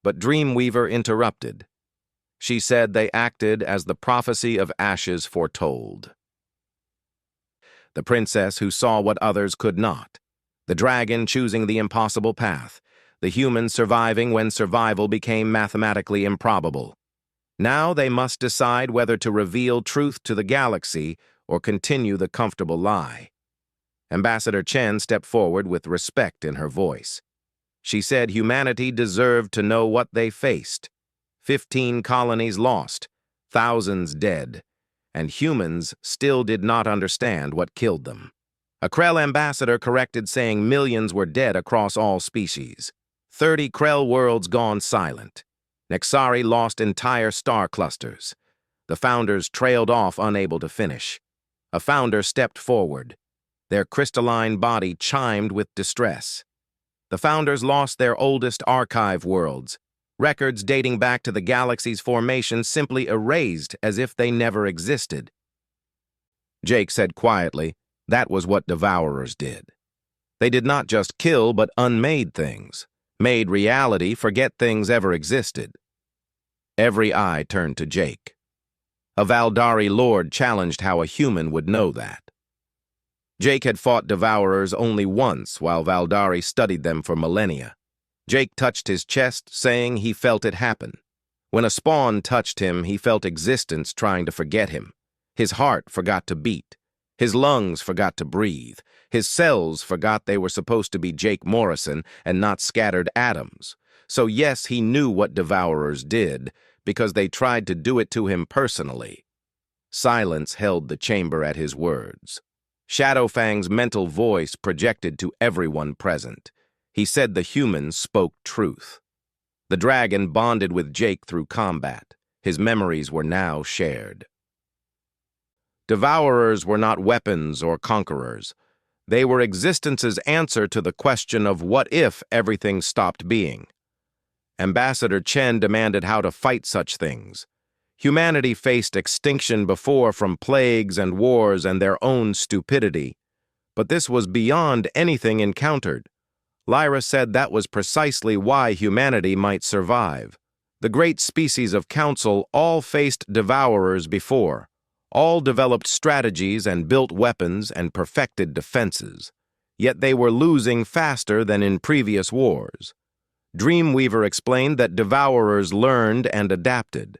but Dreamweaver interrupted. She said they acted as the prophecy of ashes foretold. The princess who saw what others could not, the dragon choosing the impossible path, the human surviving when survival became mathematically improbable. Now they must decide whether to reveal truth to the galaxy or continue the comfortable lie. Ambassador Chen stepped forward with respect in her voice. She said humanity deserved to know what they faced. 15 colonies lost, thousands dead, and humans still did not understand what killed them. A Krell ambassador corrected, saying millions were dead across all species. 30 Krell worlds gone silent. Nexari lost entire star clusters. The founders trailed off, unable to finish. A founder stepped forward. Their crystalline body chimed with distress. The founders lost their oldest archive worlds. Records dating back to the galaxy's formation simply erased as if they never existed. Jake said quietly, that was what Devourers did. They did not just kill, but unmade things. Made reality forget things ever existed. Every eye turned to Jake. A Valdari lord challenged how a human would know that. Jake had fought Devourers only once while Valdari studied them for millennia. Jake touched his chest, saying he felt it happen. When a spawn touched him, he felt existence trying to forget him. His heart forgot to beat. His lungs forgot to breathe. His cells forgot they were supposed to be Jake Morrison and not scattered atoms. So yes, he knew what Devourers did, because they tried to do it to him personally. Silence held the chamber at his words. Shadowfang's mental voice projected to everyone present. He said the humans spoke truth. The dragon bonded with Jake through combat. His memories were now shared. Devourers were not weapons or conquerors. They were existence's answer to the question of what if everything stopped being. Ambassador Chen demanded how to fight such things. Humanity faced extinction before from plagues and wars and their own stupidity. But this was beyond anything encountered. Lyra said that was precisely why humanity might survive. The great species of council all faced devourers before, all developed strategies and built weapons and perfected defenses. Yet they were losing faster than in previous wars. Dreamweaver explained that devourers learned and adapted.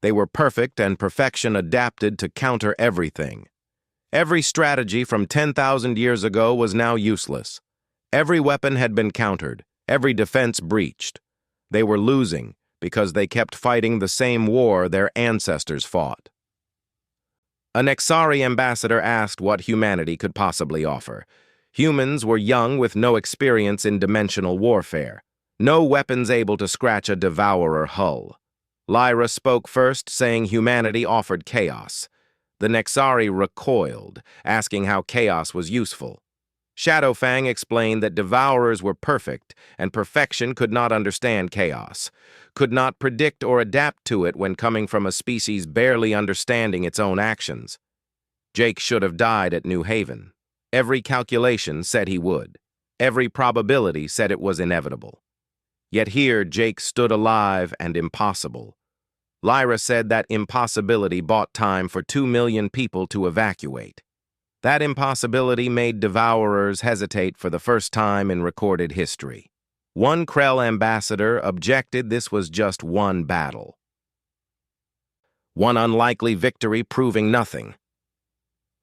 They were perfect and perfection adapted to counter everything. Every strategy from 10,000 years ago was now useless. Every weapon had been countered, every defense breached. They were losing because they kept fighting the same war their ancestors fought. A Nexari ambassador asked what humanity could possibly offer. Humans were young with no experience in dimensional warfare, no weapons able to scratch a devourer hull. Lyra spoke first, saying humanity offered chaos. The Nexari recoiled, asking how chaos was useful. Shadowfang explained that devourers were perfect, and perfection could not understand chaos, could not predict or adapt to it when coming from a species barely understanding its own actions. Jake should have died at New Haven. Every calculation said he would. Every probability said it was inevitable. Yet here Jake stood alive and impossible. Lyra said that impossibility bought time for 2 million people to evacuate. That impossibility made devourers hesitate for the first time in recorded history. One Krell ambassador objected this was just one battle. One unlikely victory proving nothing.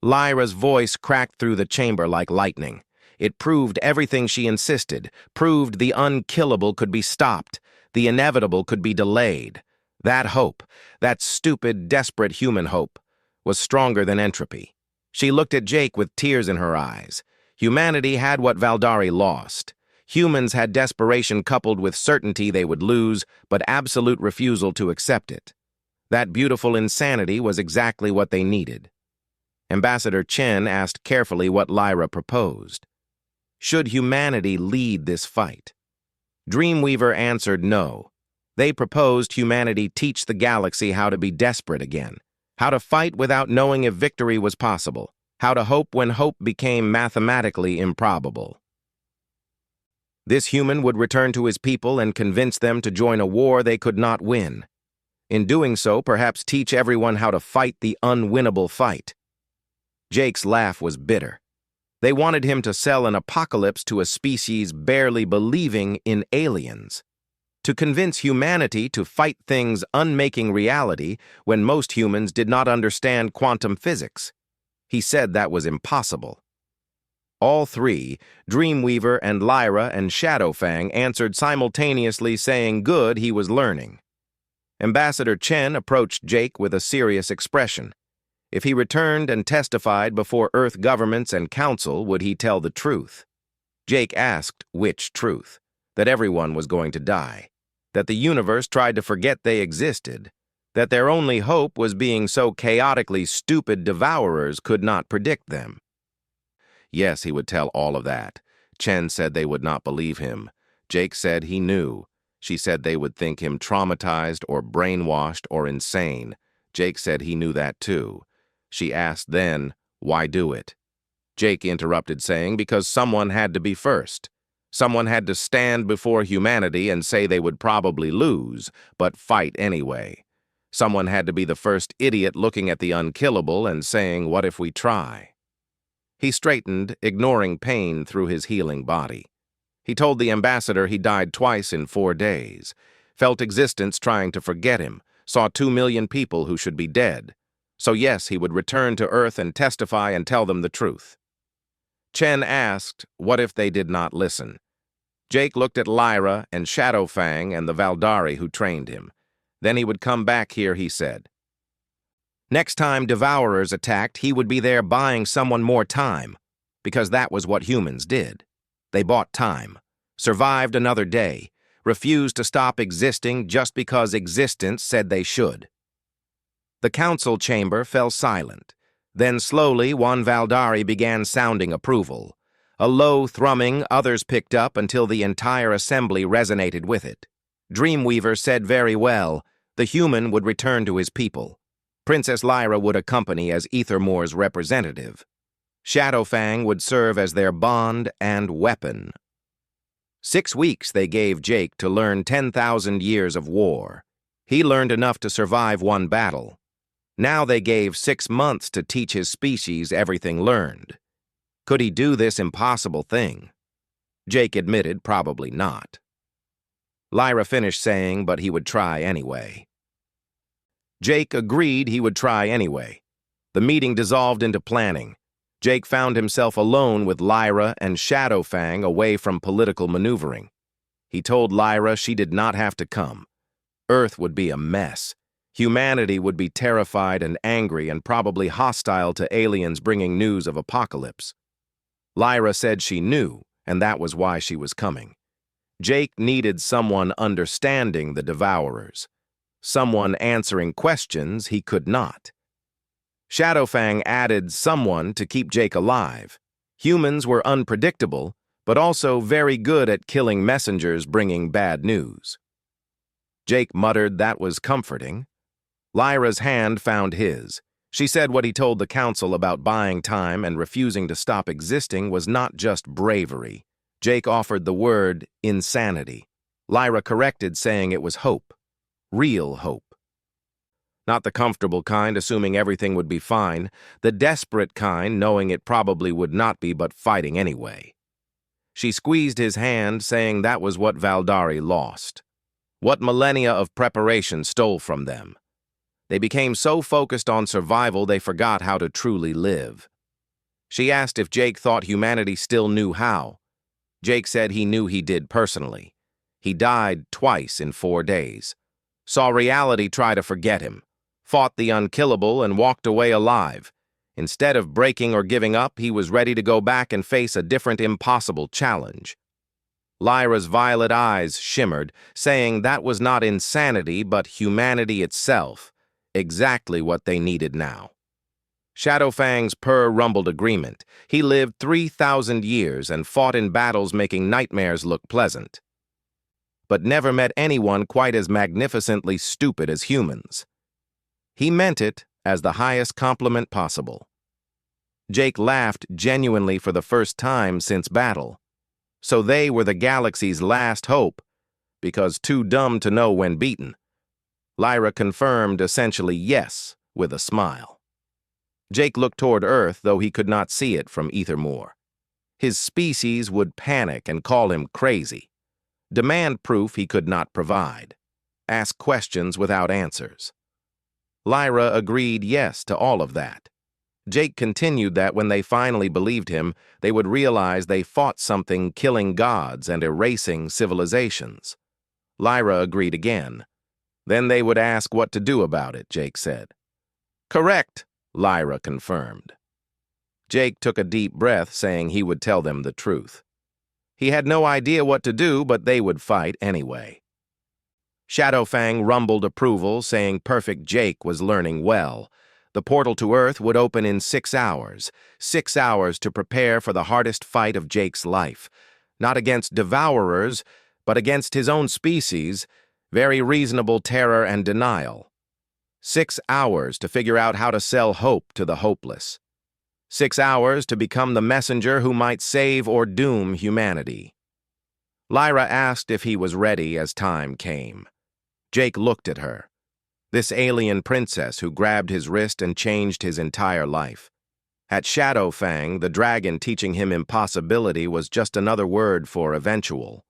Lyra's voice cracked through the chamber like lightning. It proved everything she insisted, proved the unkillable could be stopped, the inevitable could be delayed. That hope, that stupid, desperate human hope, was stronger than entropy. She looked at Jake with tears in her eyes. Humanity had what Valdari lost. Humans had desperation coupled with certainty they would lose, but absolute refusal to accept it. That beautiful insanity was exactly what they needed. Ambassador Chen asked carefully what Lyra proposed. Should humanity lead this fight? Dreamweaver answered no. They proposed humanity teach the galaxy how to be desperate again, how to fight without knowing if victory was possible, how to hope when hope became mathematically improbable. This human would return to his people and convince them to join a war they could not win. In doing so, perhaps teach everyone how to fight the unwinnable fight. Jake's laugh was bitter. They wanted him to sell an apocalypse to a species barely believing in aliens. To convince humanity to fight things unmaking reality when most humans did not understand quantum physics. He said that was impossible. All three, Dreamweaver and Lyra and Shadowfang, answered simultaneously saying good he was learning. Ambassador Chen approached Jake with a serious expression. If he returned and testified before Earth governments and council, would he tell the truth? Jake asked which truth, that everyone was going to die, that the universe tried to forget they existed, that their only hope was being so chaotically stupid devourers could not predict them. Yes, he would tell all of that. Chen said they would not believe him. Jake said he knew. She said they would think him traumatized or brainwashed or insane. Jake said he knew that too. She asked then, why do it? Jake interrupted saying because someone had to be first. Someone had to stand before humanity and say they would probably lose, but fight anyway. Someone had to be the first idiot looking at the unkillable and saying, what if we try? He straightened, ignoring pain through his healing body. He told the ambassador he died twice in 4 days, felt existence trying to forget him, saw 2 million people who should be dead. So yes, he would return to Earth and testify and tell them the truth. Chen asked, what if they did not listen? Jake looked at Lyra and Shadowfang and the Valdari who trained him. Then he would come back here, he said. Next time Devourers attacked, he would be there buying someone more time, because that was what humans did. They bought time, survived another day, refused to stop existing just because existence said they should. The council chamber fell silent. Then slowly one Valdari began sounding approval. A low thrumming others picked up until the entire assembly resonated with it. Dreamweaver said very well, the human would return to his people. Princess Lyra would accompany as Ethermore's representative. Shadowfang would serve as their bond and weapon. 6 weeks they gave Jake to learn 10,000 years of war. He learned enough to survive 1 battle. Now they gave 6 months to teach his species everything learned. Could he do this impossible thing? Jake admitted probably not. Lyra finished saying, but he would try anyway. Jake agreed he would try anyway. The meeting dissolved into planning. Jake found himself alone with Lyra and Shadowfang away from political maneuvering. He told Lyra she did not have to come. Earth would be a mess. Humanity would be terrified and angry and probably hostile to aliens bringing news of apocalypse. Lyra said she knew, and that was why she was coming. Jake needed someone understanding the Devourers. Someone answering questions he could not. Shadowfang added someone to keep Jake alive. Humans were unpredictable, but also very good at killing messengers bringing bad news. Jake muttered that was comforting. Lyra's hand found his. She said what he told the council about buying time and refusing to stop existing was not just bravery. Jake offered the word insanity. Lyra corrected, saying it was hope. Real hope. Not the comfortable kind, assuming everything would be fine. The desperate kind, knowing it probably would not be, but fighting anyway. She squeezed his hand, saying that was what Valdari lost. What millennia of preparation stole from them. They became so focused on survival they forgot how to truly live. She asked if Jake thought humanity still knew how. Jake said he knew he did personally. He died twice in 4 days. Saw reality try to forget him. Fought the unkillable and walked away alive. Instead of breaking or giving up, he was ready to go back and face a different impossible challenge. Lyra's violet eyes shimmered, saying that was not insanity but humanity itself. Exactly what they needed now. Shadowfang's purr rumbled agreement. He lived 3,000 years and fought in battles making nightmares look pleasant. But never met anyone quite as magnificently stupid as humans. He meant it as the highest compliment possible. Jake laughed genuinely for the first time since battle. So they were the galaxy's last hope, because too dumb to know when beaten. Lyra confirmed essentially yes, with a smile. Jake looked toward Earth, though he could not see it from Ethermore. His species would panic and call him crazy. Demand proof he could not provide. Ask questions without answers. Lyra agreed yes to all of that. Jake continued that when they finally believed him, they would realize they fought something killing gods and erasing civilizations. Lyra agreed again. Then they would ask what to do about it, Jake said. Correct, Lyra confirmed. Jake took a deep breath, saying he would tell them the truth. He had no idea what to do, but they would fight anyway. Shadowfang rumbled approval, saying Perfect Jake was learning well. The portal to Earth would open in 6 hours. 6 hours to prepare for the hardest fight of Jake's life. Not against Devourers, but against his own species. Very reasonable terror and denial. 6 hours to figure out how to sell hope to the hopeless. 6 hours to become the messenger who might save or doom humanity. Lyra asked if he was ready as time came. Jake looked at her. This alien princess who grabbed his wrist and changed his entire life. At Shadowfang, the dragon teaching him impossibility was just another word for eventual.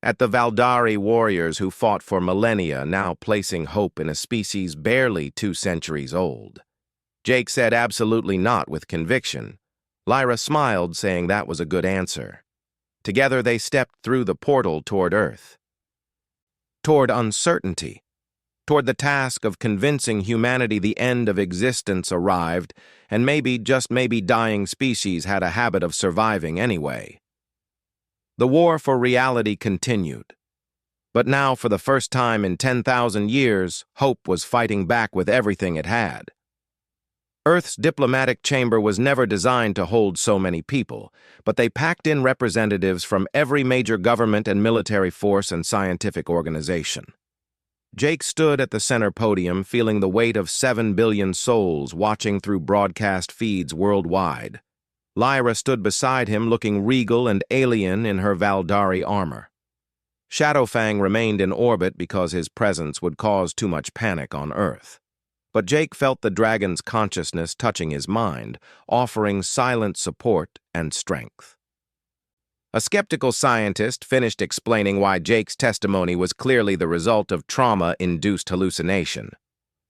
At the Valdari warriors who fought for millennia, now placing hope in a species barely 2 centuries old. Jake said absolutely not with conviction. Lyra smiled, saying that was a good answer. Together they stepped through the portal toward Earth. Toward uncertainty. Toward the task of convincing humanity the end of existence arrived, and maybe, just maybe, dying species had a habit of surviving anyway. The war for reality continued. But now, for the first time in 10,000 years, hope was fighting back with everything it had. Earth's diplomatic chamber was never designed to hold so many people, but they packed in representatives from every major government and military force and scientific organization. Jake stood at the center podium, feeling the weight of 7 billion souls watching through broadcast feeds worldwide. Lyra stood beside him, looking regal and alien in her Valdari armor. Shadowfang remained in orbit because his presence would cause too much panic on Earth. But Jake felt the dragon's consciousness touching his mind, offering silent support and strength. A skeptical scientist finished explaining why Jake's testimony was clearly the result of trauma-induced hallucination.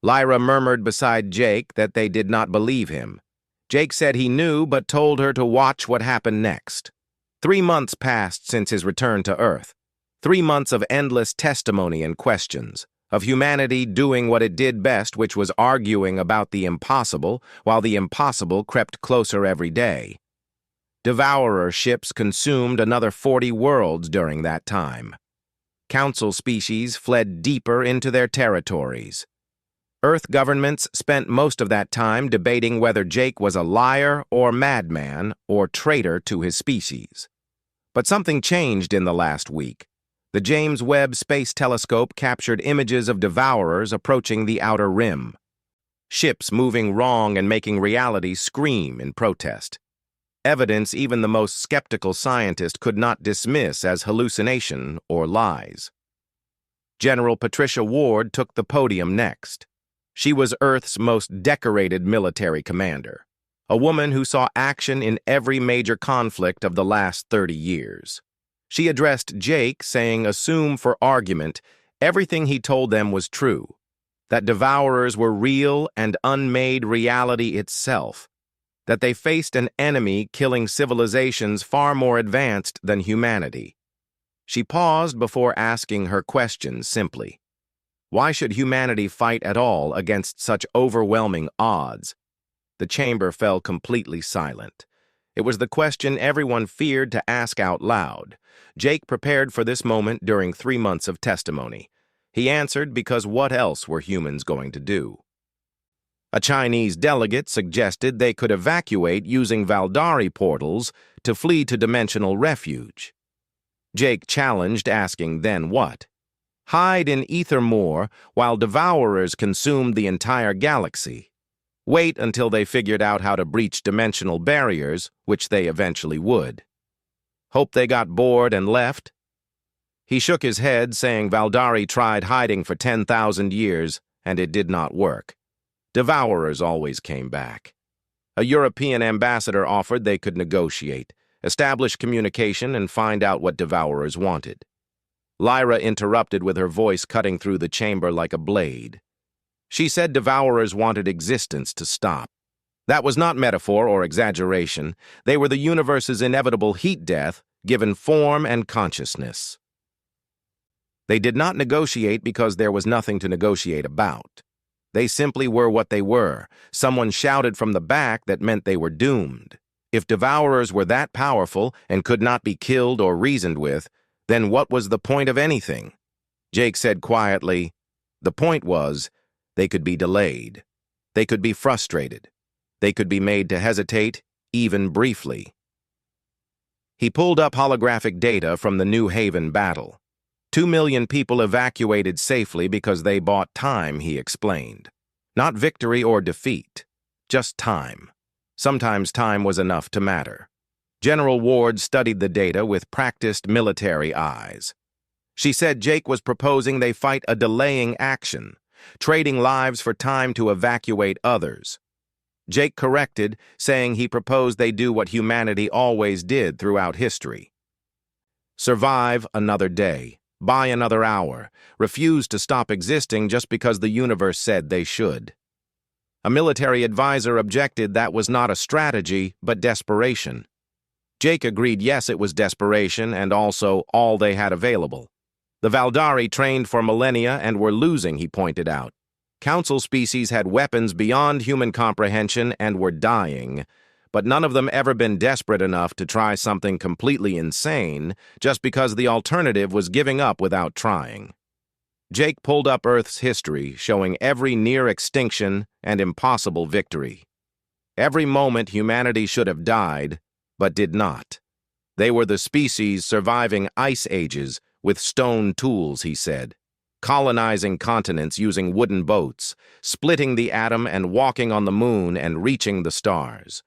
Lyra murmured beside Jake that they did not believe him. Jake said he knew, but told her to watch what happened next. 3 months passed since his return to Earth. 3 months of endless testimony and questions, of humanity doing what it did best, which was arguing about the impossible, while the impossible crept closer every day. Devourer ships consumed another 40 worlds during that time. Council species fled deeper into their territories. Earth governments spent most of that time debating whether Jake was a liar or madman or traitor to his species. But something changed in the last week. The James Webb Space Telescope captured images of devourers approaching the outer rim. Ships moving wrong and making reality scream in protest. Evidence even the most skeptical scientist could not dismiss as hallucination or lies. General Patricia Ward took the podium next. She was Earth's most decorated military commander, a woman who saw action in every major conflict of the last 30 years. She addressed Jake, saying, assume for argument, everything he told them was true, that devourers were real and unmade reality itself, that they faced an enemy killing civilizations far more advanced than humanity. She paused before asking her question simply. Why should humanity fight at all against such overwhelming odds? The chamber fell completely silent. It was the question everyone feared to ask out loud. Jake prepared for this moment during 3 months of testimony. He answered because what else were humans going to do? A Chinese delegate suggested they could evacuate using Valdari portals to flee to dimensional refuge. Jake challenged, asking then what? Hide in Ethermore while devourers consumed the entire galaxy. Wait until they figured out how to breach dimensional barriers, which they eventually would. Hope they got bored and left? He shook his head, saying Valdari tried hiding for 10,000 years, and it did not work. Devourers always came back. A European ambassador offered they could negotiate, establish communication, and find out what devourers wanted. Lyra interrupted with her voice cutting through the chamber like a blade. She said devourers wanted existence to stop. That was not metaphor or exaggeration. They were the universe's inevitable heat death, given form and consciousness. They did not negotiate because there was nothing to negotiate about. They simply were what they were. Someone shouted from the back that meant they were doomed. If devourers were that powerful and could not be killed or reasoned with, then what was the point of anything? Jake said quietly, the point was, they could be delayed. They could be frustrated. They could be made to hesitate, even briefly. He pulled up holographic data from the New Haven battle. 2 million people evacuated safely because they bought time, he explained. Not victory or defeat, just time. Sometimes time was enough to matter. General Ward studied the data with practiced military eyes. She said Jake was proposing they fight a delaying action, trading lives for time to evacuate others. Jake corrected, saying he proposed they do what humanity always did throughout history. Survive another day, buy another hour, refuse to stop existing just because the universe said they should. A military advisor objected that was not a strategy, but desperation. Jake agreed yes, it was desperation and also all they had available. The Valdari trained for millennia and were losing, he pointed out. Council species had weapons beyond human comprehension and were dying, but none of them ever been desperate enough to try something completely insane just because the alternative was giving up without trying. Jake pulled up Earth's history, showing every near extinction and impossible victory. Every moment humanity should have died, but did not. They were the species surviving ice ages with stone tools, he said, colonizing continents using wooden boats, splitting the atom and walking on the moon and reaching the stars.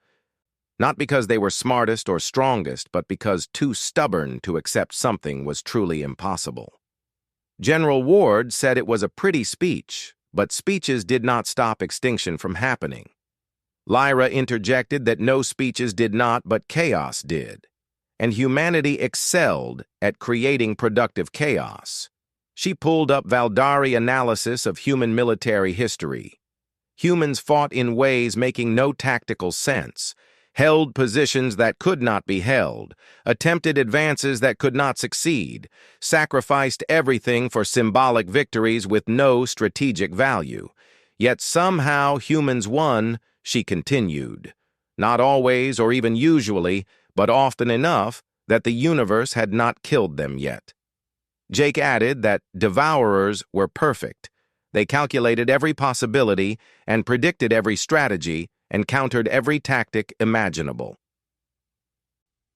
Not because they were smartest or strongest, but because too stubborn to accept something was truly impossible. General Ward said it was a pretty speech, but speeches did not stop extinction from happening. Lyra interjected that no speeches did not, but chaos did, and humanity excelled at creating productive chaos. She pulled up Valdari analysis of human military history. Humans fought in ways making no tactical sense, held positions that could not be held, attempted advances that could not succeed, sacrificed everything for symbolic victories with no strategic value. Yet somehow humans won, she continued. Not always or even usually, but often enough that the universe had not killed them yet. Jake added that devourers were perfect. They calculated every possibility and predicted every strategy and countered every tactic imaginable.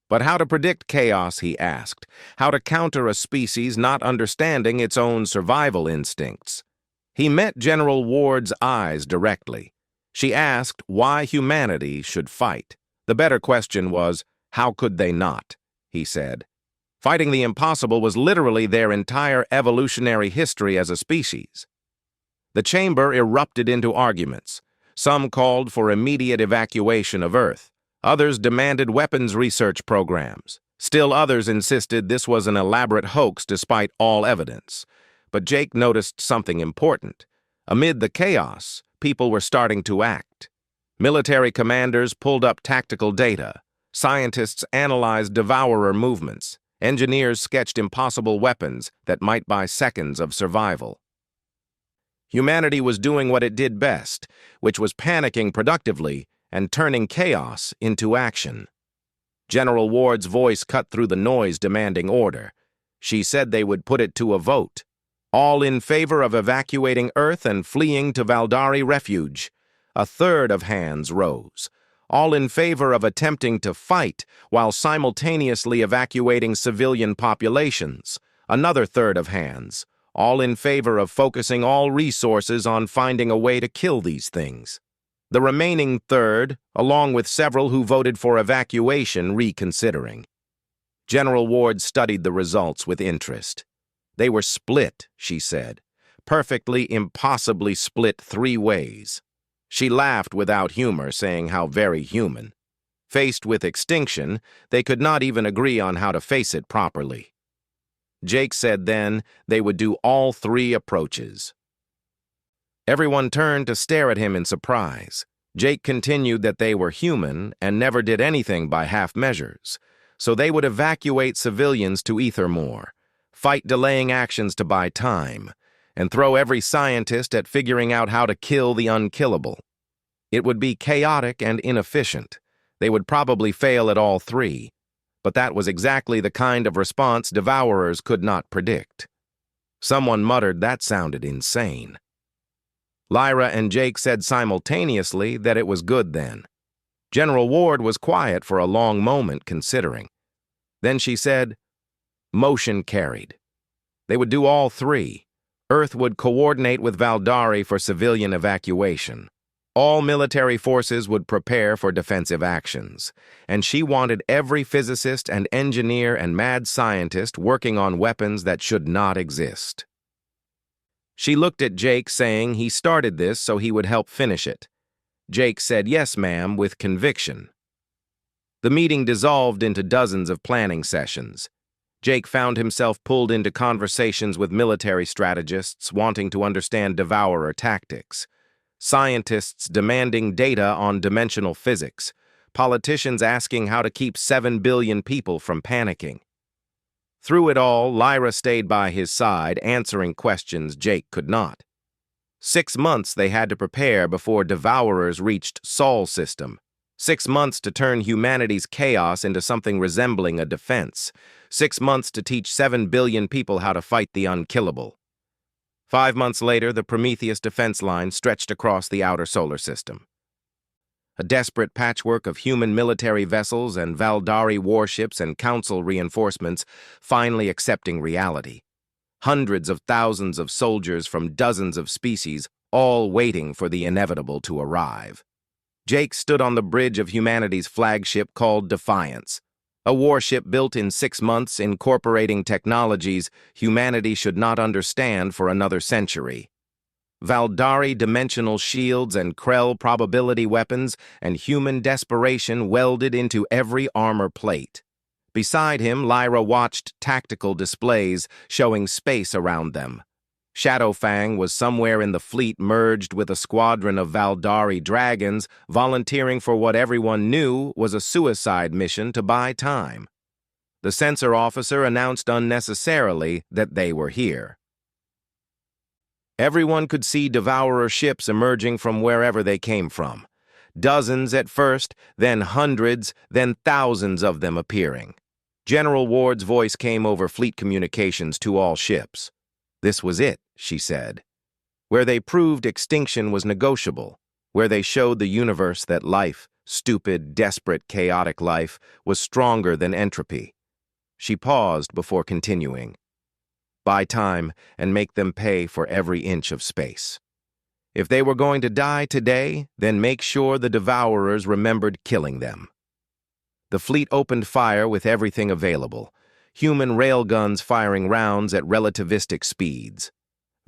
But how to predict chaos, he asked. How to counter a species not understanding its own survival instincts. He met General Ward's eyes directly. She asked why humanity should fight. The better question was, how could they not? He said. Fighting the impossible was literally their entire evolutionary history as a species. The chamber erupted into arguments. Some called for immediate evacuation of Earth. Others demanded weapons research programs. Still others insisted this was an elaborate hoax despite all evidence. But Jake noticed something important. Amid the chaos, people were starting to act. Military commanders pulled up tactical data. Scientists analyzed devourer movements. Engineers sketched impossible weapons that might buy seconds of survival. Humanity was doing what it did best, which was panicking productively and turning chaos into action. General Ward's voice cut through the noise demanding order. She said they would put it to a vote. All in favor of evacuating Earth and fleeing to Valdari refuge. A third of hands rose. All in favor of attempting to fight while simultaneously evacuating civilian populations. Another third of hands. All in favor of focusing all resources on finding a way to kill these things. The remaining third, along with several who voted for evacuation, reconsidering. General Ward studied the results with interest. They were split, she said, perfectly, impossibly split 3 ways. She laughed without humor, saying how very human. Faced with extinction, they could not even agree on how to face it properly. Jake said then they would do all 3 approaches. Everyone turned to stare at him in surprise. Jake continued that they were human and never did anything by half measures, so they would evacuate civilians to Ethermore, fight delaying actions to buy time, and throw every scientist at figuring out how to kill the unkillable. It would be chaotic and inefficient. They would probably fail at all 3, but that was exactly the kind of response devourers could not predict. Someone muttered that sounded insane. Lyra and Jake said simultaneously that it was good then. General Ward was quiet for a long moment, considering. Then she said, motion carried. They would do all 3. Earth would coordinate with Valdari for civilian evacuation. All military forces would prepare for defensive actions, and she wanted every physicist and engineer and mad scientist working on weapons that should not exist. She looked at Jake, saying he started this so he would help finish it. Jake said yes, ma'am, with conviction. The meeting dissolved into dozens of planning sessions. Jake found himself pulled into conversations with military strategists wanting to understand devourer tactics, scientists demanding data on dimensional physics, politicians asking how to keep 7 billion people from panicking. Through it all, Lyra stayed by his side, answering questions Jake could not. 6 months they had to prepare before devourers reached Sol system. 6 months to turn humanity's chaos into something resembling a defense. 6 months to teach 7 billion people how to fight the unkillable. 5 months later, the Prometheus defense line stretched across the outer solar system. A desperate patchwork of human military vessels and Valdari warships and council reinforcements finally accepting reality. Hundreds of thousands of soldiers from dozens of species, all waiting for the inevitable to arrive. Jake stood on the bridge of humanity's flagship called Defiance, a warship built in 6 months incorporating technologies humanity should not understand for another century. Valdari dimensional shields and Krell probability weapons and human desperation welded into every armor plate. Beside him, Lyra watched tactical displays showing space around them. Shadowfang was somewhere in the fleet merged with a squadron of Valdari dragons, volunteering for what everyone knew was a suicide mission to buy time. The censor officer announced unnecessarily that they were here. Everyone could see devourer ships emerging from wherever they came from. Dozens at first, then hundreds, then thousands of them appearing. General Ward's voice came over fleet communications to all ships. This was it, she said. Where they proved extinction was negotiable, where they showed the universe that life, stupid, desperate, chaotic life, was stronger than entropy. She paused before continuing. Buy time and make them pay for every inch of space. If they were going to die today, then make sure the devourers remembered killing them. The fleet opened fire with everything available, human railguns firing rounds at relativistic speeds.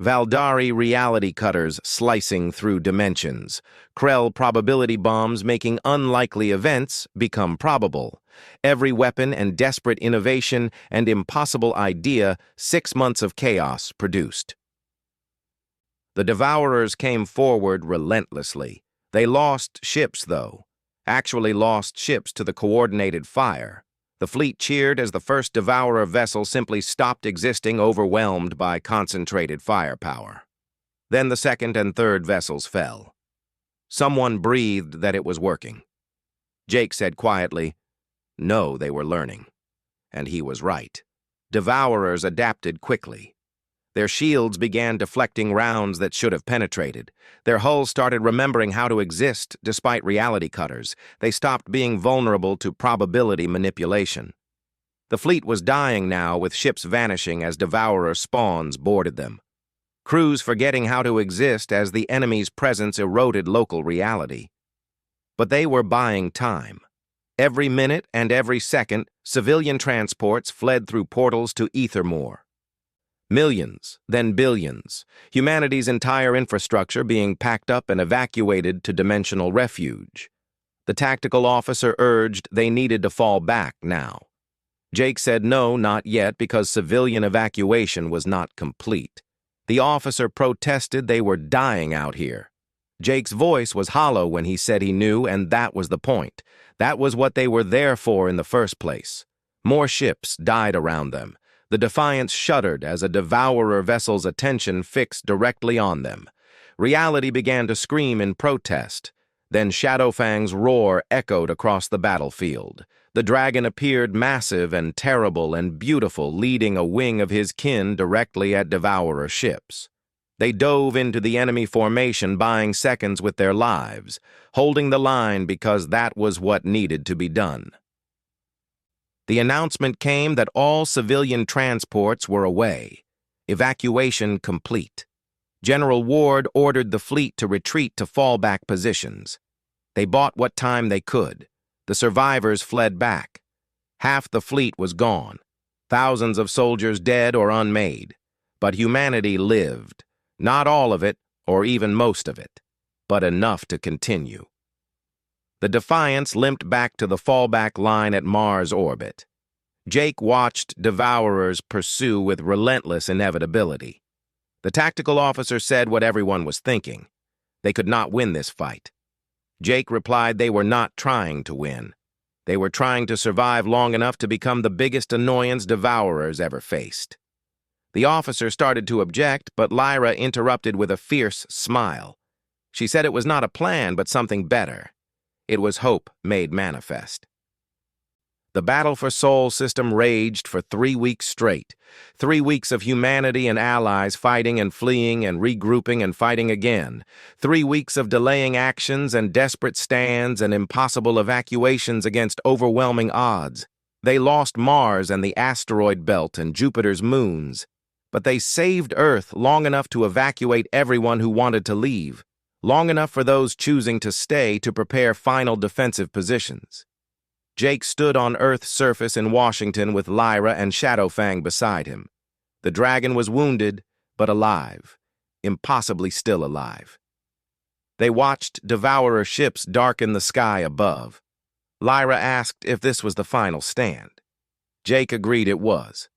Valdari reality cutters slicing through dimensions, Krell probability bombs making unlikely events become probable. Every weapon and desperate innovation and impossible idea 6 months of chaos produced. The devourers came forward relentlessly. They lost ships, though. Actually lost ships to the coordinated fire. The fleet cheered as the first devourer vessel simply stopped existing, overwhelmed by concentrated firepower. Then the second and third vessels fell. Someone breathed that it was working. Jake said quietly, "No, they were learning." And he was right. Devourers adapted quickly. Their shields began deflecting rounds that should have penetrated. Their hulls started remembering how to exist despite reality cutters. They stopped being vulnerable to probability manipulation. The fleet was dying now, with ships vanishing as devourer spawns boarded them. Crews forgetting how to exist as the enemy's presence eroded local reality. But they were buying time. Every minute and every second, civilian transports fled through portals to Ethermore. Millions, then billions, humanity's entire infrastructure being packed up and evacuated to dimensional refuge. The tactical officer urged they needed to fall back now. Jake said no, not yet, because civilian evacuation was not complete. The officer protested they were dying out here. Jake's voice was hollow when he said he knew, and that was the point. That was what they were there for in the first place. More ships died around them. The Defiance shuddered as a devourer vessel's attention fixed directly on them. Reality began to scream in protest. Then Shadowfang's roar echoed across the battlefield. The dragon appeared massive and terrible and beautiful, leading a wing of his kin directly at devourer ships. They dove into the enemy formation, buying seconds with their lives, holding the line because that was what needed to be done. The announcement came that all civilian transports were away. Evacuation complete. General Ward ordered the fleet to retreat to fallback positions. They bought what time they could. The survivors fled back. Half the fleet was gone. Thousands of soldiers dead or unmade. But humanity lived. Not all of it, or even most of it, but enough to continue. The Defiance limped back to the fallback line at Mars orbit. Jake watched Devourers pursue with relentless inevitability. The tactical officer said what everyone was thinking. They could not win this fight. Jake replied they were not trying to win. They were trying to survive long enough to become the biggest annoyance Devourers ever faced. The officer started to object, but Lyra interrupted with a fierce smile. She said it was not a plan, but something better. It was hope made manifest. The battle for Sol System raged for 3 weeks straight. 3 weeks of humanity and allies fighting and fleeing and regrouping and fighting again. 3 weeks of delaying actions and desperate stands and impossible evacuations against overwhelming odds. They lost Mars and the asteroid belt and Jupiter's moons. But they saved Earth long enough to evacuate everyone who wanted to leave, long enough for those choosing to stay to prepare final defensive positions. Jake stood on Earth's surface in Washington with Lyra and Shadowfang beside him. The dragon was wounded, but alive, impossibly still alive. They watched Devourer ships darken the sky above. Lyra asked if this was the final stand. Jake agreed it was.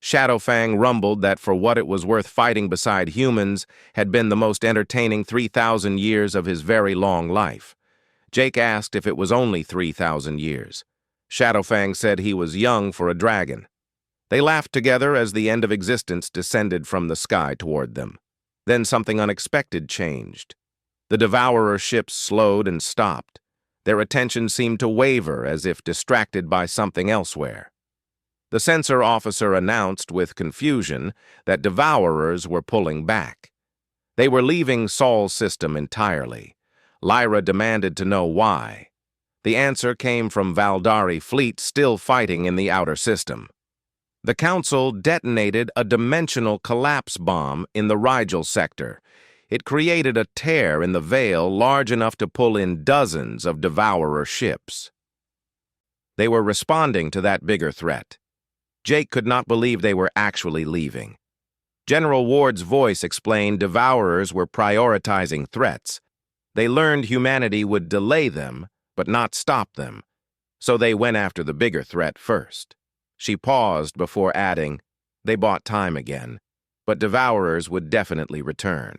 Shadowfang rumbled that for what it was worth fighting beside humans had been the most entertaining 3,000 years of his very long life. Jake asked if it was only 3,000 years. Shadowfang said he was young for a dragon. They laughed together as the end of existence descended from the sky toward them. Then something unexpected changed. The Devourer ships slowed and stopped. Their attention seemed to waver as if distracted by something elsewhere. The sensor officer announced with confusion that Devourers were pulling back. They were leaving Sol's system entirely. Lyra demanded to know why. The answer came from Valdari fleet still fighting in the outer system. The Council detonated a dimensional collapse bomb in the Rigel sector. It created a tear in the veil large enough to pull in dozens of Devourer ships. They were responding to that bigger threat. Jake could not believe they were actually leaving. General Ward's voice explained Devourers were prioritizing threats. They learned humanity would delay them, but not stop them, so they went after the bigger threat first. She paused before adding, they bought time again, but Devourers would definitely return.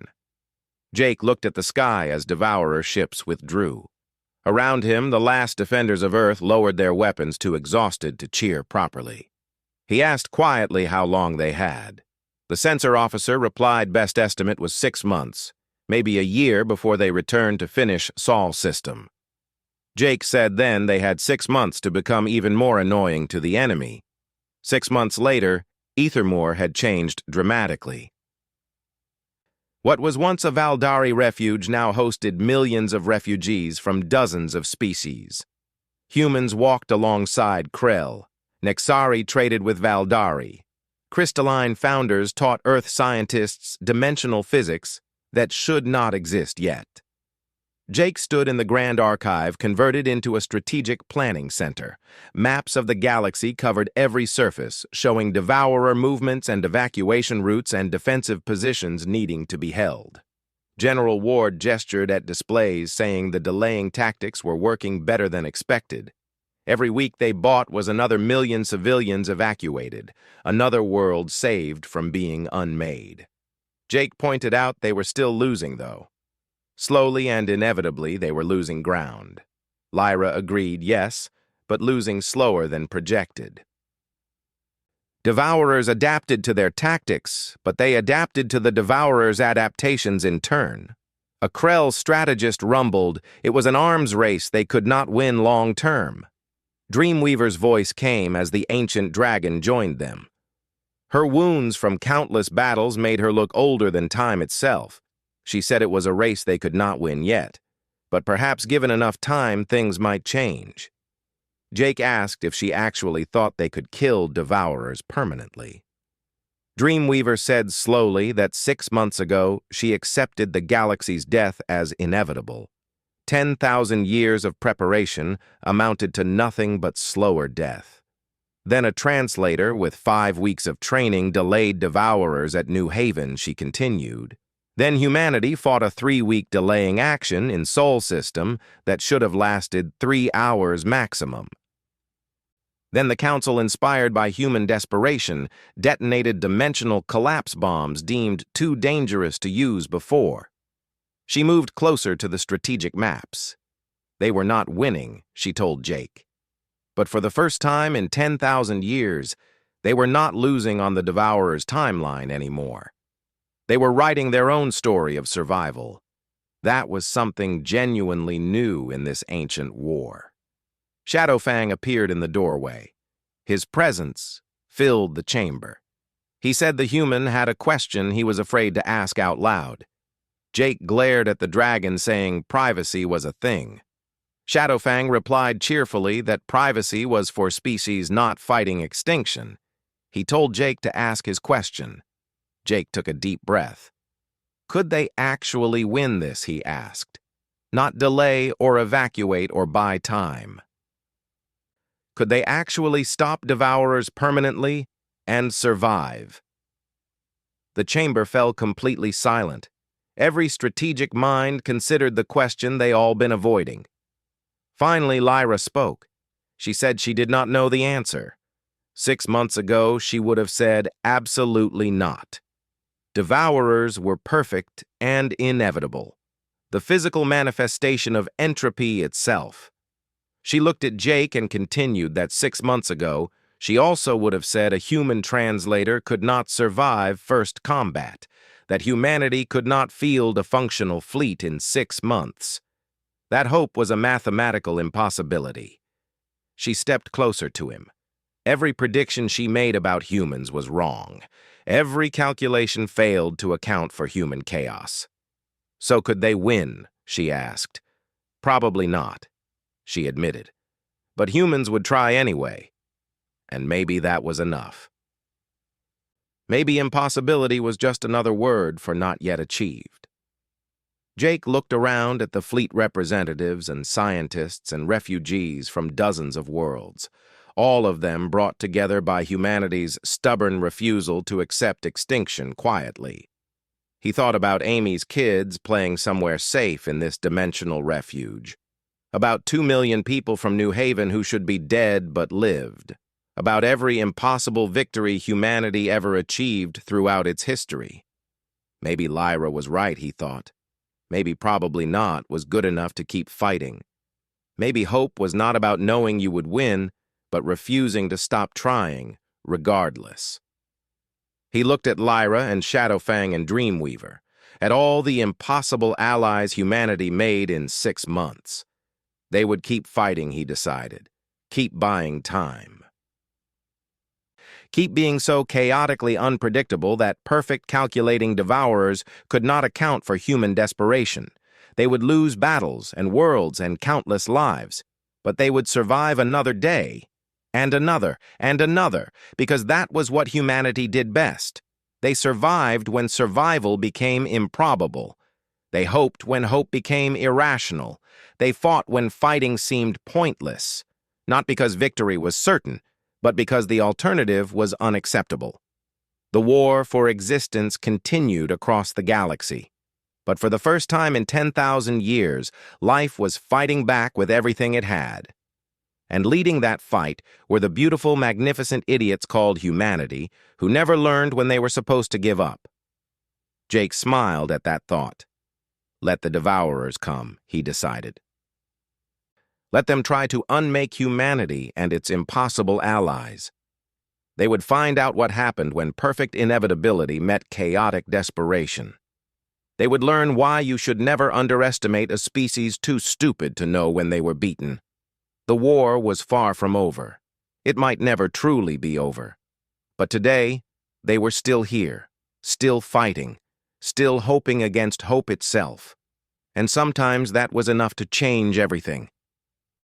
Jake looked at the sky as Devourer ships withdrew. Around him, the last defenders of Earth lowered their weapons too exhausted to cheer properly. He asked quietly how long they had. The sensor officer replied best estimate was 6 months. Maybe a year before they returned to finish Sol's system. Jake said then they had 6 months to become even more annoying to the enemy. 6 months later, Ethermore had changed dramatically. What was once a Valdari refuge now hosted millions of refugees from dozens of species. Humans walked alongside Krell. Nexari traded with Valdari. Crystalline founders taught Earth scientists dimensional physics that should not exist yet. Jake stood in the Grand Archive converted into a strategic planning center. Maps of the galaxy covered every surface, showing Devourer movements and evacuation routes and defensive positions needing to be held. General Ward gestured at displays saying the delaying tactics were working better than expected. Every week they bought was another million civilians evacuated, another world saved from being unmade. Jake pointed out they were still losing, though. Slowly and inevitably, they were losing ground. Lyra agreed, yes, but losing slower than projected. Devourers adapted to their tactics, but they adapted to the Devourers' adaptations in turn. A Krell strategist rumbled it was an arms race they could not win long term. Dreamweaver's voice came as the ancient dragon joined them. Her wounds from countless battles made her look older than time itself. She said it was a race they could not win yet, but perhaps given enough time, things might change. Jake asked if she actually thought they could kill Devourers permanently. Dreamweaver said slowly that 6 months ago she accepted the galaxy's death as inevitable. 10,000 years of preparation amounted to nothing but slower death. Then a translator with 5 weeks of training delayed Devourers at New Haven, she continued. Then humanity fought a 3-week delaying action in Sol system that should have lasted 3 hours maximum. Then the Council, inspired by human desperation, detonated dimensional collapse bombs deemed too dangerous to use before. She moved closer to the strategic maps. They were not winning, she told Jake. But for the first time in 10,000 years, they were not losing on the Devourer's timeline anymore. They were writing their own story of survival. That was something genuinely new in this ancient war. Shadowfang appeared in the doorway. His presence filled the chamber. He said the human had a question he was afraid to ask out loud. Jake glared at the dragon, saying privacy was a thing. Shadowfang replied cheerfully that privacy was for species not fighting extinction. He told Jake to ask his question. Jake took a deep breath. Could they actually win this, he asked. Not delay or evacuate or buy time. Could they actually stop Devourers permanently and survive? The chamber fell completely silent. Every strategic mind considered the question they all been avoiding. Finally, Lyra spoke. She said she did not know the answer. 6 months ago, she would have said absolutely not. Devourers were perfect and inevitable, the physical manifestation of entropy itself. She looked at Jake and continued that 6 months ago, she also would have said a human translator could not survive first combat, that humanity could not field a functional fleet in 6 months. That hope was a mathematical impossibility. She stepped closer to him. Every prediction she made about humans was wrong. Every calculation failed to account for human chaos. So could they win, she asked. Probably not, she admitted. But humans would try anyway. And maybe that was enough. Maybe impossibility was just another word for not yet achieved. Jake looked around at the fleet representatives and scientists and refugees from dozens of worlds, all of them brought together by humanity's stubborn refusal to accept extinction quietly. He thought about Amy's kids playing somewhere safe in this dimensional refuge, about 2 million people from New Haven who should be dead but lived, about every impossible victory humanity ever achieved throughout its history. Maybe Lyra was right, he thought. Maybe probably not was good enough to keep fighting. Maybe hope was not about knowing you would win, but refusing to stop trying, regardless. He looked at Lyra and Shadowfang and Dreamweaver, at all the impossible allies humanity made in 6 months. They would keep fighting, he decided. Keep buying time. Keep being so chaotically unpredictable that perfect calculating devourers could not account for human desperation. They would lose battles and worlds and countless lives, but they would survive another day, and another, because that was what humanity did best. They survived when survival became improbable. They hoped when hope became irrational. They fought when fighting seemed pointless, not because victory was certain, but because the alternative was unacceptable. The war for existence continued across the galaxy. But for the first time in 10,000 years, life was fighting back with everything it had. And leading that fight were the beautiful, magnificent idiots called humanity, who never learned when they were supposed to give up. Jake smiled at that thought. Let the Devourers come, he decided. Let them try to unmake humanity and its impossible allies. They would find out what happened when perfect inevitability met chaotic desperation. They would learn why you should never underestimate a species too stupid to know when they were beaten. The war was far from over. It might never truly be over. But today, they were still here, still fighting, still hoping against hope itself. And sometimes that was enough to change everything.